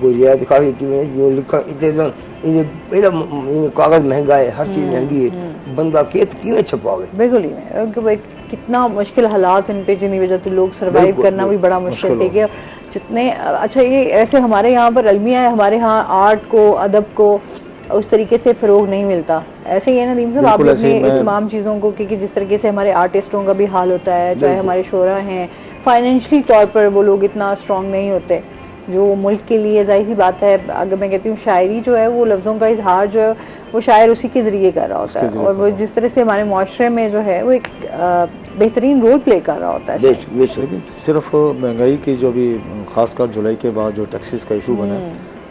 کوئی رعایت دکھائی جو لکھا کاغذ مہنگا ہے، ہر چیز مہنگی ہے، بندہ کیوں چھپاوے؟ بالکل ہی ہے، کتنا مشکل حالات ان پہ جنہیں وجہ سے لوگ سروائیو کرنا بھی بڑا مشکل ہے کہ جتنے اچھا یہ ایسے ہمارے یہاں پر المیہ ہے، ہمارے یہاں آرٹ کو ادب کو اس طریقے سے فروغ نہیں ملتا، ایسے ہی ہے ندیم صاحب آپ نے اس تمام چیزوں کو کہ جس طریقے سے ہمارے آرٹسٹوں کا بھی حال ہوتا ہے، چاہے ہمارے شعراء ہیں فائنینشلی طور پر وہ لوگ اتنا اسٹرانگ نہیں ہوتے جو ملک کے لیے، ظاہر سی بات ہے اگر میں کہتی ہوں شاعری جو ہے وہ لفظوں کا اظہار جو ہے وہ شاعر اسی کے ذریعے کر رہا ہوتا ہے، اور وہ جس طرح سے ہمارے معاشرے میں جو ہے وہ ایک بہترین رول پلے کر رہا ہوتا ہے۔ لیکن صرف مہنگائی کی جو بھی خاص کر جولائی کے بعد جو ٹیکسز کا ایشو بنا،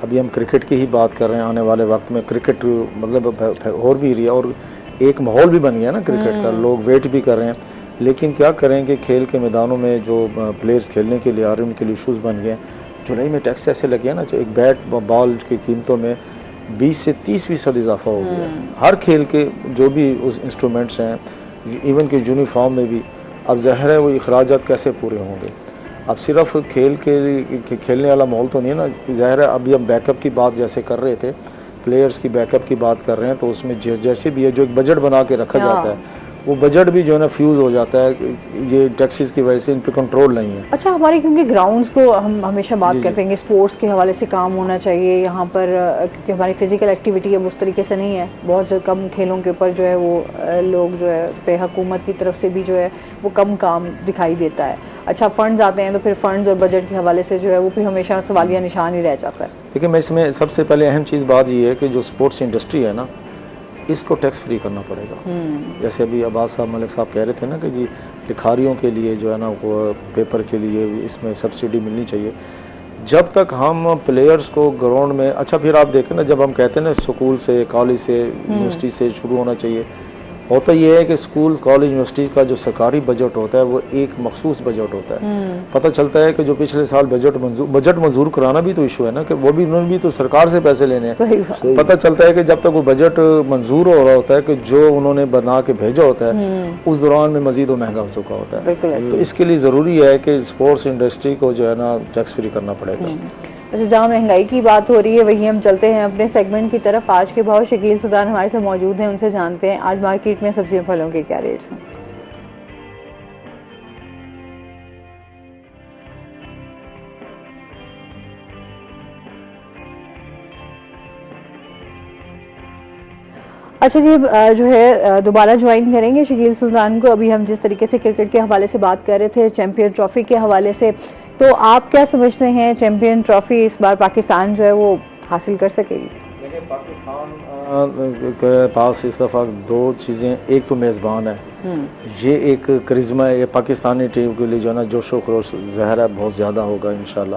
ابھی ہم کرکٹ کی ہی بات کر رہے ہیں، آنے والے وقت میں کرکٹ مطلب اور بھی رہی ہے اور ایک ماحول بھی بن گیا نا کرکٹ کا، لوگ ویٹ بھی کر رہے ہیں، لیکن کیا کریں کہ کھیل کے میدانوں میں جو پلیئرز کھیلنے کے لیے آ رہے ہیں ان کے لیے ایشوز بن گئے ہیں۔ جولائی میں ٹیکس ایسے لگے ہیں نا، جو ایک بیٹ بال کی قیمتوں میں 20 سے 30% اضافہ ہو گیا ہے، ہر کھیل کے جو بھی انسٹرومنٹس ہیں، ایون کہ یونیفارم میں بھی، اب ظاہر ہے وہ اخراجات کیسے پورے ہوں گے؟ اب صرف کھیلنے والا ماحول تو نہیں ہے نا، ظاہر ہے ابھی ہم بیک اپ کی بات جیسے کر رہے تھے، پلیئرز کی بیک اپ کی بات کر رہے ہیں، تو اس میں جیسے بھی ہے جو ایک بجٹ بنا کے رکھا جاتا ہے وہ بجٹ بھی جو ہے نا فیوز ہو جاتا ہے، یہ ٹیکسز کی وجہ سے ان پہ کنٹرول نہیں ہے۔ اچھا ہمارے کیونکہ گراؤنڈز کو ہم ہمیشہ بات کرتے ہیں کہ اسپورٹس کے حوالے سے کام ہونا چاہیے یہاں پر، کیونکہ ہماری فزیکل ایکٹیویٹی اب اس طریقے سے نہیں ہے، بہت کم کھیلوں کے اوپر جو ہے وہ لوگ جو ہے اس پہ حکومت کی طرف سے بھی جو ہے وہ کم کام دکھائی دیتا ہے۔ اچھا فنڈز آتے ہیں تو پھر فنڈز اور بجٹ کے حوالے سے جو ہے وہ پھر ہمیشہ سوالیہ نشان ہی رہ جاتا ہے۔ لیکن میں اس میں سب سے پہلے اہم چیز بات یہ ہے کہ جو اسپورٹس انڈسٹری ہے نا اس کو ٹیکس فری کرنا پڑے گا، جیسے ابھی عباس صاحب ملک صاحب کہہ رہے تھے نا کہ جی لکھاریوں کے لیے جو ہے نا وہ پیپر کے لیے اس میں سبسڈی ملنی چاہیے، جب تک ہم پلیئرز کو گراؤنڈ میں، اچھا پھر آپ دیکھیں نا جب ہم کہتے ہیں نا اسکول سے کالج سے یونیورسٹی سے شروع ہونا چاہیے، ہوتا یہ ہے کہ اسکول کالج یونیورسٹی کا جو سرکاری بجٹ ہوتا ہے وہ ایک مخصوص بجٹ ہوتا ہے، پتہ چلتا ہے کہ جو پچھلے سال بجٹ منظور کرانا بھی تو ایشو ہے نا کہ وہ بھی انہوں نے بھی تو سرکار سے پیسے لینے ہیں، پتہ چلتا ہے کہ جب تک وہ بجٹ منظور ہو رہا ہوتا ہے کہ جو انہوں نے بنا کے بھیجا ہوتا ہے اس دوران میں مزید وہ مہنگا ہو چکا ہوتا ہے، تو اس کے لیے ضروری ہے کہ اسپورٹس انڈسٹری کو جو ہے نا ٹیکس فری کرنا پڑے گا۔ اچھا جہاں مہنگائی کی بات ہو رہی ہے وہی ہم چلتے ہیں اپنے سیگمنٹ کی طرف، آج کے بھاؤ شکیل سلطان ہمارے ساتھ موجود ہیں، ان سے جانتے ہیں آج مارکیٹ میں سبزیوں پھلوں کے کیا ریٹس ہیں۔ اچھا جی جو ہے دوبارہ جوائن کریں گے شکیل سلطان کو، ابھی ہم جس طریقے سے کرکٹ کے حوالے سے بات کر رہے تھے چیمپئن ٹرافی کے حوالے سے، تو آپ کیا سمجھتے ہیں چیمپئن ٹرافی اس بار پاکستان جو ہے وہ حاصل کر سکے گی؟ دیکھیں پاکستان کے پاس اس دفعہ دو چیزیں، ایک تو میزبان ہے، یہ ایک کرزمہ ہے، یہ پاکستانی ٹیم کے لیے جو ہے نا جوش و خروش ظاہر ہے بہت زیادہ ہوگا انشاءاللہ،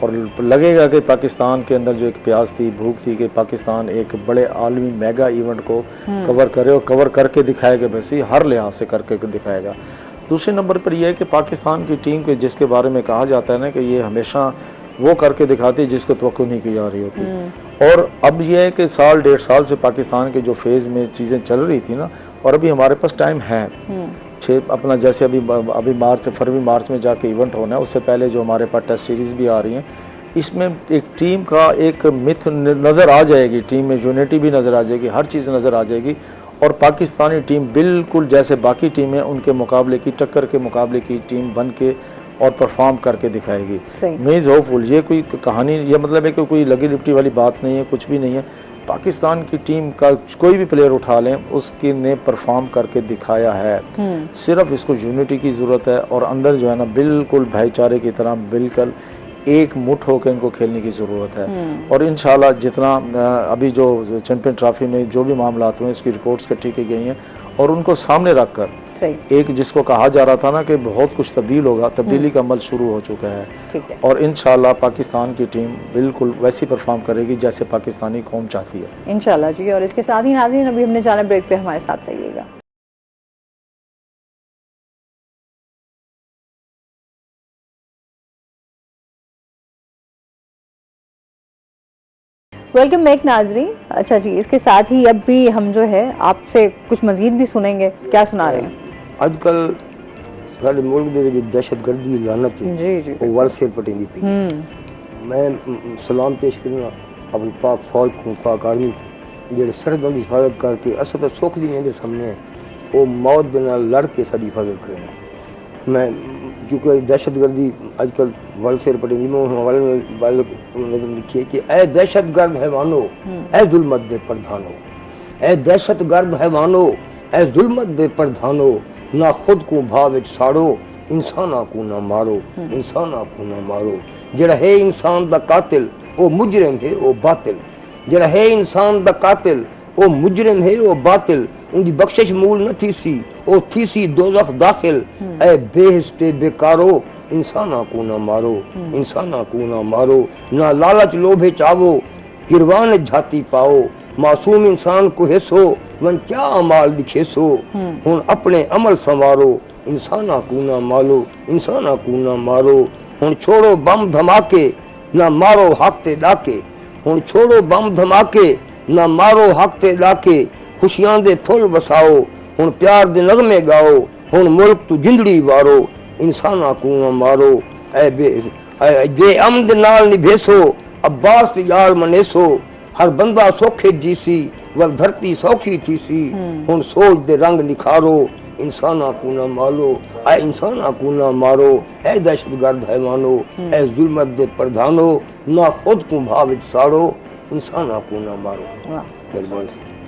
اور لگے گا کہ پاکستان کے اندر جو ایک پیاس تھی بھوک تھی کہ پاکستان ایک بڑے عالمی میگا ایونٹ کو کور کرے اور کور کر کے دکھائے گا، ویسے ہر لحاظ سے کر کے دکھائے گا۔ دوسرے نمبر پر یہ ہے کہ پاکستان کی ٹیم کے جس کے بارے میں کہا جاتا ہے نا کہ یہ ہمیشہ وہ کر کے دکھاتی ہے جس کو توقع نہیں کی جا رہی ہوتی، اور اب یہ ہے کہ سال ڈیڑھ سال سے پاکستان کے جو فیز میں چیزیں چل رہی تھی نا، اور ابھی ہمارے پاس ٹائم ہے اپنا، جیسے ابھی فروری مارچ میں جا کے ایونٹ ہونا ہے، اس سے پہلے جو ہمارے پاس ٹیسٹ سیریز بھی آ رہی ہیں، اس میں ایک ٹیم کا ایک متھ نظر آ جائے گی، ٹیم میں یونٹی بھی نظر آ جائے گی، ہر چیز نظر آ جائے گی، اور پاکستانی ٹیم بالکل جیسے باقی ٹیمیں ان کے مقابلے کی ٹکر کے مقابلے کی ٹیم بن کے اور پرفارم کر کے دکھائے گی۔ میز ہوپ فل، یہ کوئی کہانی، یہ مطلب ہے کہ کوئی لگی لپٹی والی بات نہیں ہے، کچھ بھی نہیں ہے، پاکستان کی ٹیم کا کوئی بھی پلیئر اٹھا لیں اس کی نے پرفارم کر کے دکھایا ہے، صرف اس کو یونٹی کی ضرورت ہے، اور اندر جو ہے نا بالکل بھائی چارے کی طرح بالکل ایک مٹھ ہو کے ان کو کھیلنے کی ضرورت ہے، اور انشاءاللہ جتنا ابھی جو چیمپئن ٹرافی میں جو بھی معاملات ہوئے اس کی رپورٹس کٹھی کی گئی ہیں، اور ان کو سامنے رکھ کر ایک جس کو کہا جا رہا تھا نا کہ بہت کچھ تبدیل ہوگا، تبدیلی کا عمل شروع ہو چکا ہے، اور انشاءاللہ پاکستان کی ٹیم بالکل ویسی پرفارم کرے گی جیسے پاکستانی قوم چاہتی ہے انشاءاللہ جی۔ اور اس کے ساتھ ہی ناظرین ابھی ہم نے جانا بریک پہ، ہمارے ساتھ رہیے گا۔ ویلکم بیک ناظرین۔ اچھا جی، اس کے ساتھ ہی اب بھی ہم جو ہے آپ سے کچھ مزید بھی سنیں گے، کیا سنا رہے ہیں؟ اج کل سارے ملک دے وچ دہشت گردی لعنت وہ ول سیر پٹیندی پئی، میں سلام پیش کرنا اپنی پاک فوج کو، پاک آرمی کو جڑے سرحدوں کی حفاظت کر کے اصل تو سکھ دی میرے سامنے ہے، وہ موت دے نال لڑ کے ساری حفاظت کریں. میں کیونکہ دہشت گردی اج کل ول سے رپٹے لکھی کہ اے دہشت گرد حیوانو، اے ظلمت دے پردھانو، اے دہشت گرد حیوانو، اے ظلمت دے پردھانو، نہ خود کو بھاو وچ ساڑو، انساناں کو نہ مارو، انساناں کو نہ مارو. جڑا ہے انسان دا قاتل وہ مجرم ہے وہ باطل، جڑا ہے انسان دا قاتل وہ مجرم ہے وہ باطل، ان دی بخشش مول نہ تھی سی وہ تھی سی دوزخ داخل. اے بے حس تے بیکارو، انساناں کو نہ مارو، انساناں کو نہ مارو. نہ لالچ لوبھے چاہو، گروان جھاتی پاؤ، معصوم انسان کو حصو ون کیا امال دکھیسو. ہن اپنے عمل سنوارو، انساناں کو نہ مارو، انساناں کو نہ مارو. ہن چھوڑو بم دھماکے، نہ مارو حق تے ڈاکے. ہن چھوڑو بم دھماکے، نہ مارو حق تے ڈاکے. خوشیاں دے پھل وساؤ، ہن پیار دے نغمے گاؤ. ہن ملک تو جندڑی وارو، انساناں کو نہ مارو. اے بے امد نال نبھیسو، عباس یار منیسو. ہر بندہ سوکھے جیسی ور دھرتی سوکھی تھی سی. ہن سوچ دے رنگ نکھارو، انساناں کو نہ مارو. اے انساناں کو نہ مارو، اے دہشت گرد حیوانو، اے ظلمت دے پردھانو، نہ خود کو بھاو وچ ساڑو، انساناں کو نہ مارو.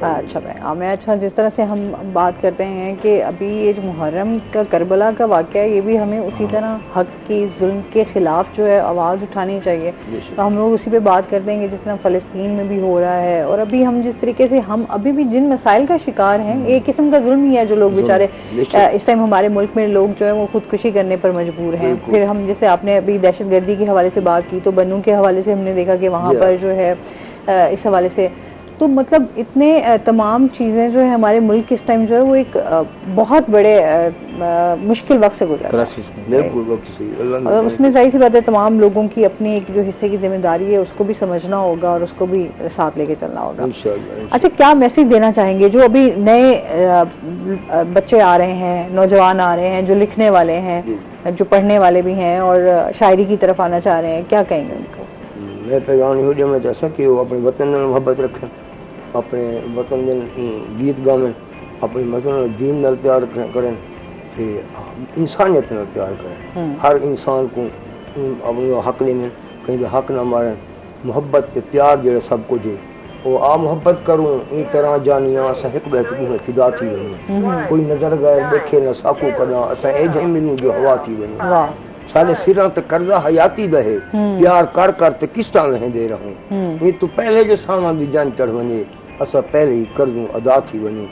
اچھا میں اچھا جس طرح سے ہم بات کرتے ہیں کہ ابھی یہ جو محرم کا کربلا کا واقعہ ہے، یہ بھی ہمیں اسی طرح حق کی ظلم کے خلاف جو ہے آواز اٹھانی چاہیے. تو ہم لوگ اسی پہ بات کرتے ہیں کہ جس طرح فلسطین میں بھی ہو رہا ہے، اور ابھی ہم جس طریقے سے ہم ابھی بھی جن مسائل کا شکار ہیں، ایک قسم کا ظلم ہی ہے جو لوگ بیچارے اس ٹائم ہمارے ملک میں لوگ جو ہے وہ خودکشی کرنے پر مجبور ہیں. پھر ہم جیسے آپ نے ابھی دہشت گردی کے حوالے سے بات کی، تو بنوں کے حوالے سے ہم نے دیکھا کہ وہاں پر جو ہے اس حوالے سے تو مطلب اتنے تمام چیزیں جو ہے ہمارے ملک اس ٹائم جو ہے وہ ایک بہت بڑے مشکل وقت سے گزر رہا ہے. اور اس میں ظاہر سی بات ہے تمام لوگوں کی اپنی ایک جو حصے کی ذمہ داری ہے اس کو بھی سمجھنا ہوگا اور اس کو بھی ساتھ لے کے چلنا ہوگا. اچھا کیا میسج دینا چاہیں گے جو ابھی نئے بچے آ رہے ہیں، نوجوان آ رہے ہیں، جو لکھنے والے ہیں، جو پڑھنے والے بھی ہیں اور شاعری کی طرف آنا چاہ رہے ہیں، کیا کہیں گے ان کو؟ میں پیغام یہ دینا چاہتا کہ وہ اپنے وطن میں محبت رکھیں، اپنے وطن میں گیت گاویں، اپنے وطن دین نال پیار کریں، انسانیت نال پیار کریں. ہر انسان کو اپنے حق لینے، کہیں کہ حق نہ ماریں. محبت تے پیار جڑا سب کچھ ہے وہ آ محبت کروں ای طرح جانیاں اسا ایک بہترین ہے فدا تھی وہیں. کوئی نظر غیر دیکھے نہ ساکو کنا اسا اے جے ملوں جو ہوا تھی وہیں. سارے سراں تے قرضہ حیاتی بہے، پیار کر کر تے قسطاں لہیں دے رہوں. یہ تو پہلے جو سامان دی جان چڑھ ونے اسا پہلے ہی قرضوں ادا تھی ونے.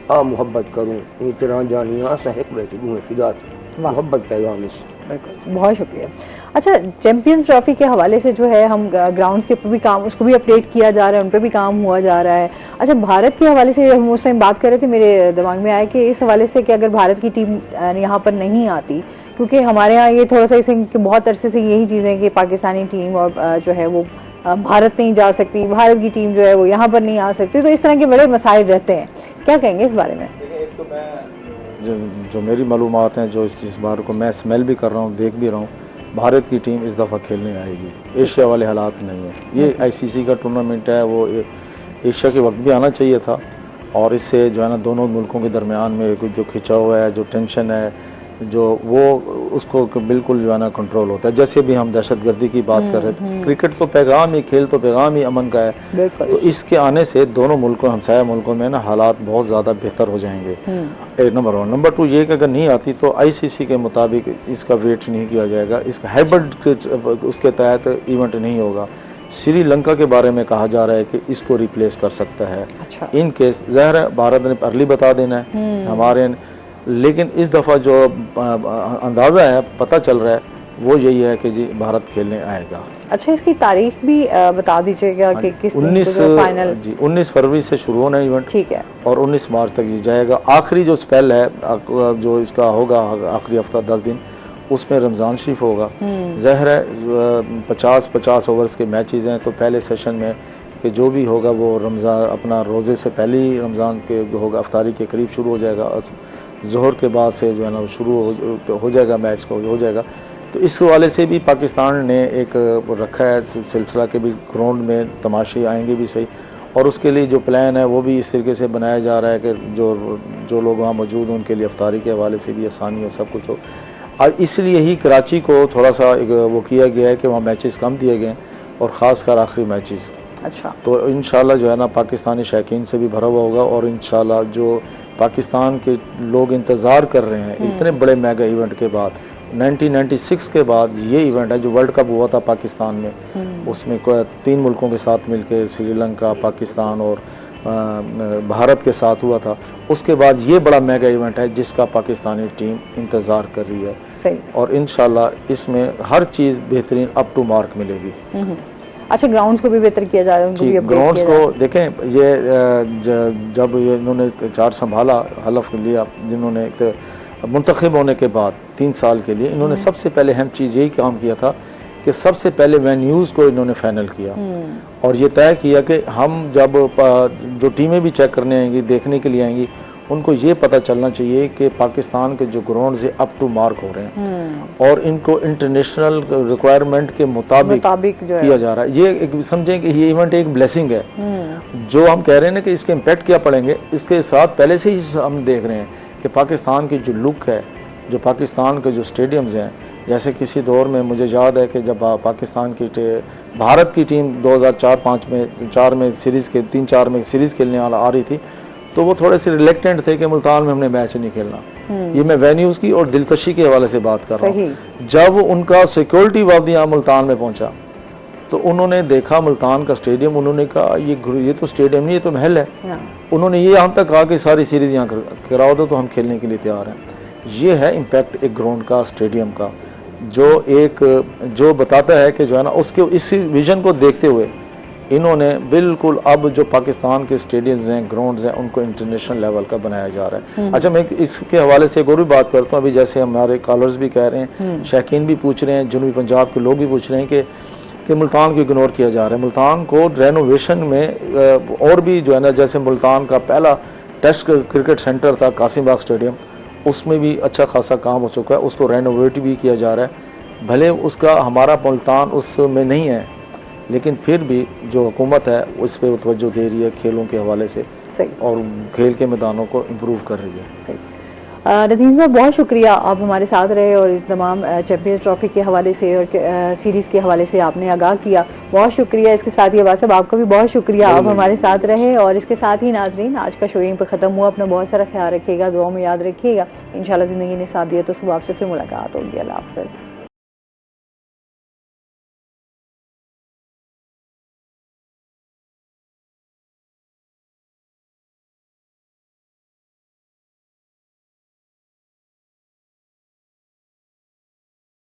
آ محبت کروں ای طرح جانیاں اسا ایک بہترین ہے فدا تھی. محبت پیغام اس. بہت شکریہ. اچھا چیمپئنز ٹرافی کے حوالے سے جو ہے ہم گراؤنڈ کے اوپر بھی کام، اس کو بھی اپڈیٹ کیا جا رہا ہے، ان پہ بھی کام ہوا جا رہا ہے. اچھا بھارت کے حوالے سے ہم اس ٹائم بات کر رہے تھے، میرے دماغ میں آیا کہ اس حوالے سے کہ اگر بھارت کی ٹیم یہاں پر نہیں آتی، کیونکہ ہمارے یہاں یہ تھوڑا سا اسے کہ بہت عرصے سے یہی چیزیں کہ پاکستانی ٹیم اور جو ہے وہ بھارت نہیں جا سکتی، بھارت کی ٹیم جو ہے وہ یہاں پر نہیں آ سکتی، تو اس طرح کے بڑے مسائل رہتے ہیں. کیا کہیں گے اس بارے میں؟ جو میری معلومات ہیں، جو اس بار کو میں اسمیل بھی کر رہا ہوں، دیکھ بھی رہا ہوں، بھارت کی ٹیم اس دفعہ کھیلنے آئے گی. ایشیا والے حالات نہیں ہیں. یہ آئی سی سی کا ٹورنامنٹ ہے، وہ ایشیا کے وقت بھی آنا چاہیے تھا، اور اس سے جو ہے نا دونوں ملکوں کے درمیان میں جو کھچاؤ ہے، جو ٹینشن ہے، جو وہ اس کو بالکل جو ہے نا کنٹرول ہوتا ہے. جیسے بھی ہم دہشت گردی کی بات کر رہے تھے، کرکٹ تو پیغام ہی، کھیل تو پیغام ہی امن کا ہے. تو اس کے آنے سے دونوں ملکوں، ہمسایہ ملکوں میں نا حالات بہت زیادہ بہتر ہو جائیں گے. نمبر 1. نمبر 2 یہ کہ اگر نہیں آتی تو آئی سی سی کے مطابق اس کا ویٹ نہیں کیا جائے گا، اس کا ہائبرڈ اس کے تحت ایونٹ نہیں ہوگا. سری لنکا کے بارے میں کہا جا رہا ہے کہ اس کو ریپلیس کر سکتا ہے ان کیس. ظاہر ہے بھارت نے ارلی بتا دینا ہے ہمارے، لیکن اس دفعہ جو اندازہ ہے، پتہ چل رہا ہے، وہ یہی ہے کہ جی بھارت کھیلنے آئے گا. اچھا اس کی تاریخ بھی بتا دیجیے گا کہ کس 19 فروری سے شروع ہونا ایونٹ، ٹھیک ہے، اور 19 مارچ تک جائے گا. آخری جو سپیل ہے جو اس کا ہوگا آخری ہفتہ 10 دن، اس میں رمضان شریف ہوگا. ظاہر ہے 50 اوورز کے میچز ہیں، تو پہلے سیشن میں کہ جو بھی ہوگا وہ رمضان اپنا روزے سے پہلے ہی رمضان کے جو ہوگا افطاری کے قریب شروع ہو جائے گا. ظہر کے بعد سے جو ہے نا شروع ہو جائے گا، میچ کو ہو جائے گا. تو اس حوالے سے بھی پاکستان نے ایک رکھا ہے سلسلہ کہ بھی گراؤنڈ میں تماشے آئیں گے بھی صحیح، اور اس کے لیے جو پلان ہے وہ بھی اس طریقے سے بنایا جا رہا ہے کہ جو لوگ وہاں موجود ہیں ان کے لیے افطاری کے حوالے سے بھی آسانی ہو، سب کچھ ہو. اور اس لیے ہی کراچی کو تھوڑا سا وہ کیا گیا ہے کہ وہاں میچز کم دیے گئے ہیں، اور خاص کر آخری میچز. اچھا. تو انشاءاللہ جو ہے نا پاکستانی شائقین سے بھی بھرا ہوا ہوگا، اور انشاءاللہ جو پاکستان کے لوگ انتظار کر رہے ہیں اتنے بڑے میگا ایونٹ کے بعد، 1996 کے بعد یہ ایونٹ ہے جو ورلڈ کپ ہوا تھا پاکستان میں، اس میں 3 ملکوں کے ساتھ مل کے سری لنکا، پاکستان اور بھارت کے ساتھ ہوا تھا. اس کے بعد یہ بڑا میگا ایونٹ ہے جس کا پاکستانی ٹیم انتظار کر رہی ہے. صحیح. اور انشاءاللہ اس میں ہر چیز بہترین اپ ٹو مارک ملے گی. اچھا، گراؤنڈز کو بھی بہتر کیا جا رہا ہے. جی، گراؤنڈز کو دیکھیں، یہ جب انہوں نے چارج سنبھالا، حلف لیا، جنہوں نے منتخب ہونے کے بعد 3 سال کے لیے، انہوں نے سب سے پہلے اہم چیز یہی کام کیا تھا کہ سب سے پہلے وینیوز کو انہوں نے فائنل کیا، اور یہ طے کیا کہ ہم جب جو ٹیمیں بھی چیک کرنے آئیں گی، دیکھنے کے لیے آئیں گی، ان کو یہ پتہ چلنا چاہیے کہ پاکستان کے جو گراؤنڈز ہیں اپ ٹو مارک ہو رہے ہیں، اور ان کو انٹرنیشنل ریکوائرمنٹ کے مطابق کیا جا رہا ہے. یہ سمجھیں کہ یہ ایونٹ ایک بلیسنگ ہے. جو ہم کہہ رہے ہیں کہ اس کے امپیکٹ کیا پڑیں گے، اس کے ساتھ پہلے سے ہی ہم دیکھ رہے ہیں کہ پاکستان کی جو لک ہے، جو پاکستان کے جو اسٹیڈیمز ہیں، جیسے کسی دور میں مجھے یاد ہے کہ جب پاکستان کی بھارت کی ٹیم 2004-5 میں 4 میں سیریز کے 3-4 میں سیریز کھیلنے والا آ رہی تھی، تو وہ تھوڑے سے ریلیکٹنٹ تھے کہ ملتان میں ہم نے میچ نہیں کھیلنا. یہ میں وینیوز کی اور دلکشی کے حوالے سے بات کر رہا ہوں. جب ان کا سیکورٹی وفد یہاں ملتان میں پہنچا تو انہوں نے دیکھا ملتان کا اسٹیڈیم، انہوں نے کہا یہ تو اسٹیڈیم نہیں، یہ تو محل ہے. انہوں نے یہ ہم تک کہا کہ ساری سیریز یہاں کراؤ دو تو ہم کھیلنے کے لیے تیار ہیں. یہ ہے امپیکٹ ایک گراؤنڈ کا، اسٹیڈیم کا، جو بتاتا ہے کہ جو ہے نا اسی ویژن کو دیکھتے ہوئے انہوں نے بالکل اب جو پاکستان کے اسٹیڈیمز ہیں، گراؤنڈز ہیں، ان کو انٹرنیشنل لیول کا بنایا جا رہا ہے. اچھا، میں اس کے حوالے سے ایک اور بھی بات کرتا ہوں. ابھی جیسے ہمارے کالرز بھی کہہ رہے ہیں، شائقین بھی پوچھ رہے ہیں، جنوبی پنجاب کے لوگ بھی پوچھ رہے ہیں کہ ملتان کو اگنور کیا جا رہا ہے. ملتان کو رینوویشن میں اور بھی جو ہے نا، جیسے ملتان کا پہلا ٹیسٹ کرکٹ سینٹر تھا قاسم باغ اسٹیڈیم، اس میں بھی اچھا خاصا کام ہو چکا ہے، اس کو رینوویٹ بھی کیا جا رہا ہے. بھلے اس کا ہمارا ملتان اس میں نہیں ہے، لیکن پھر بھی جو حکومت ہے اس پہ توجہ دے رہی ہے کھیلوں کے حوالے سے، اور کھیل کے میدانوں کو امپروو کر رہی ہے. ندیم صاحب، بہت شکریہ، آپ ہمارے ساتھ رہے اور تمام چیمپئنز ٹرافی کے حوالے سے اور سیریز کے حوالے سے آپ نے آگاہ کیا. بہت شکریہ. اس کے ساتھ یہ بات صاحب آپ کا بھی بہت شکریہ، آپ ہمارے ساتھ رہے. اور اس کے ساتھ ہی ناظرین، آج کا شو یہیں پہ ختم ہوا. اپنا بہت سارا خیال رکھیے گا، دعاؤں میں یاد رکھیے گا. انشاءاللہ زندگی نے ساتھ دیا تو صبح آپ سے پھر ملاقات ہوگی. اللہ حافظ.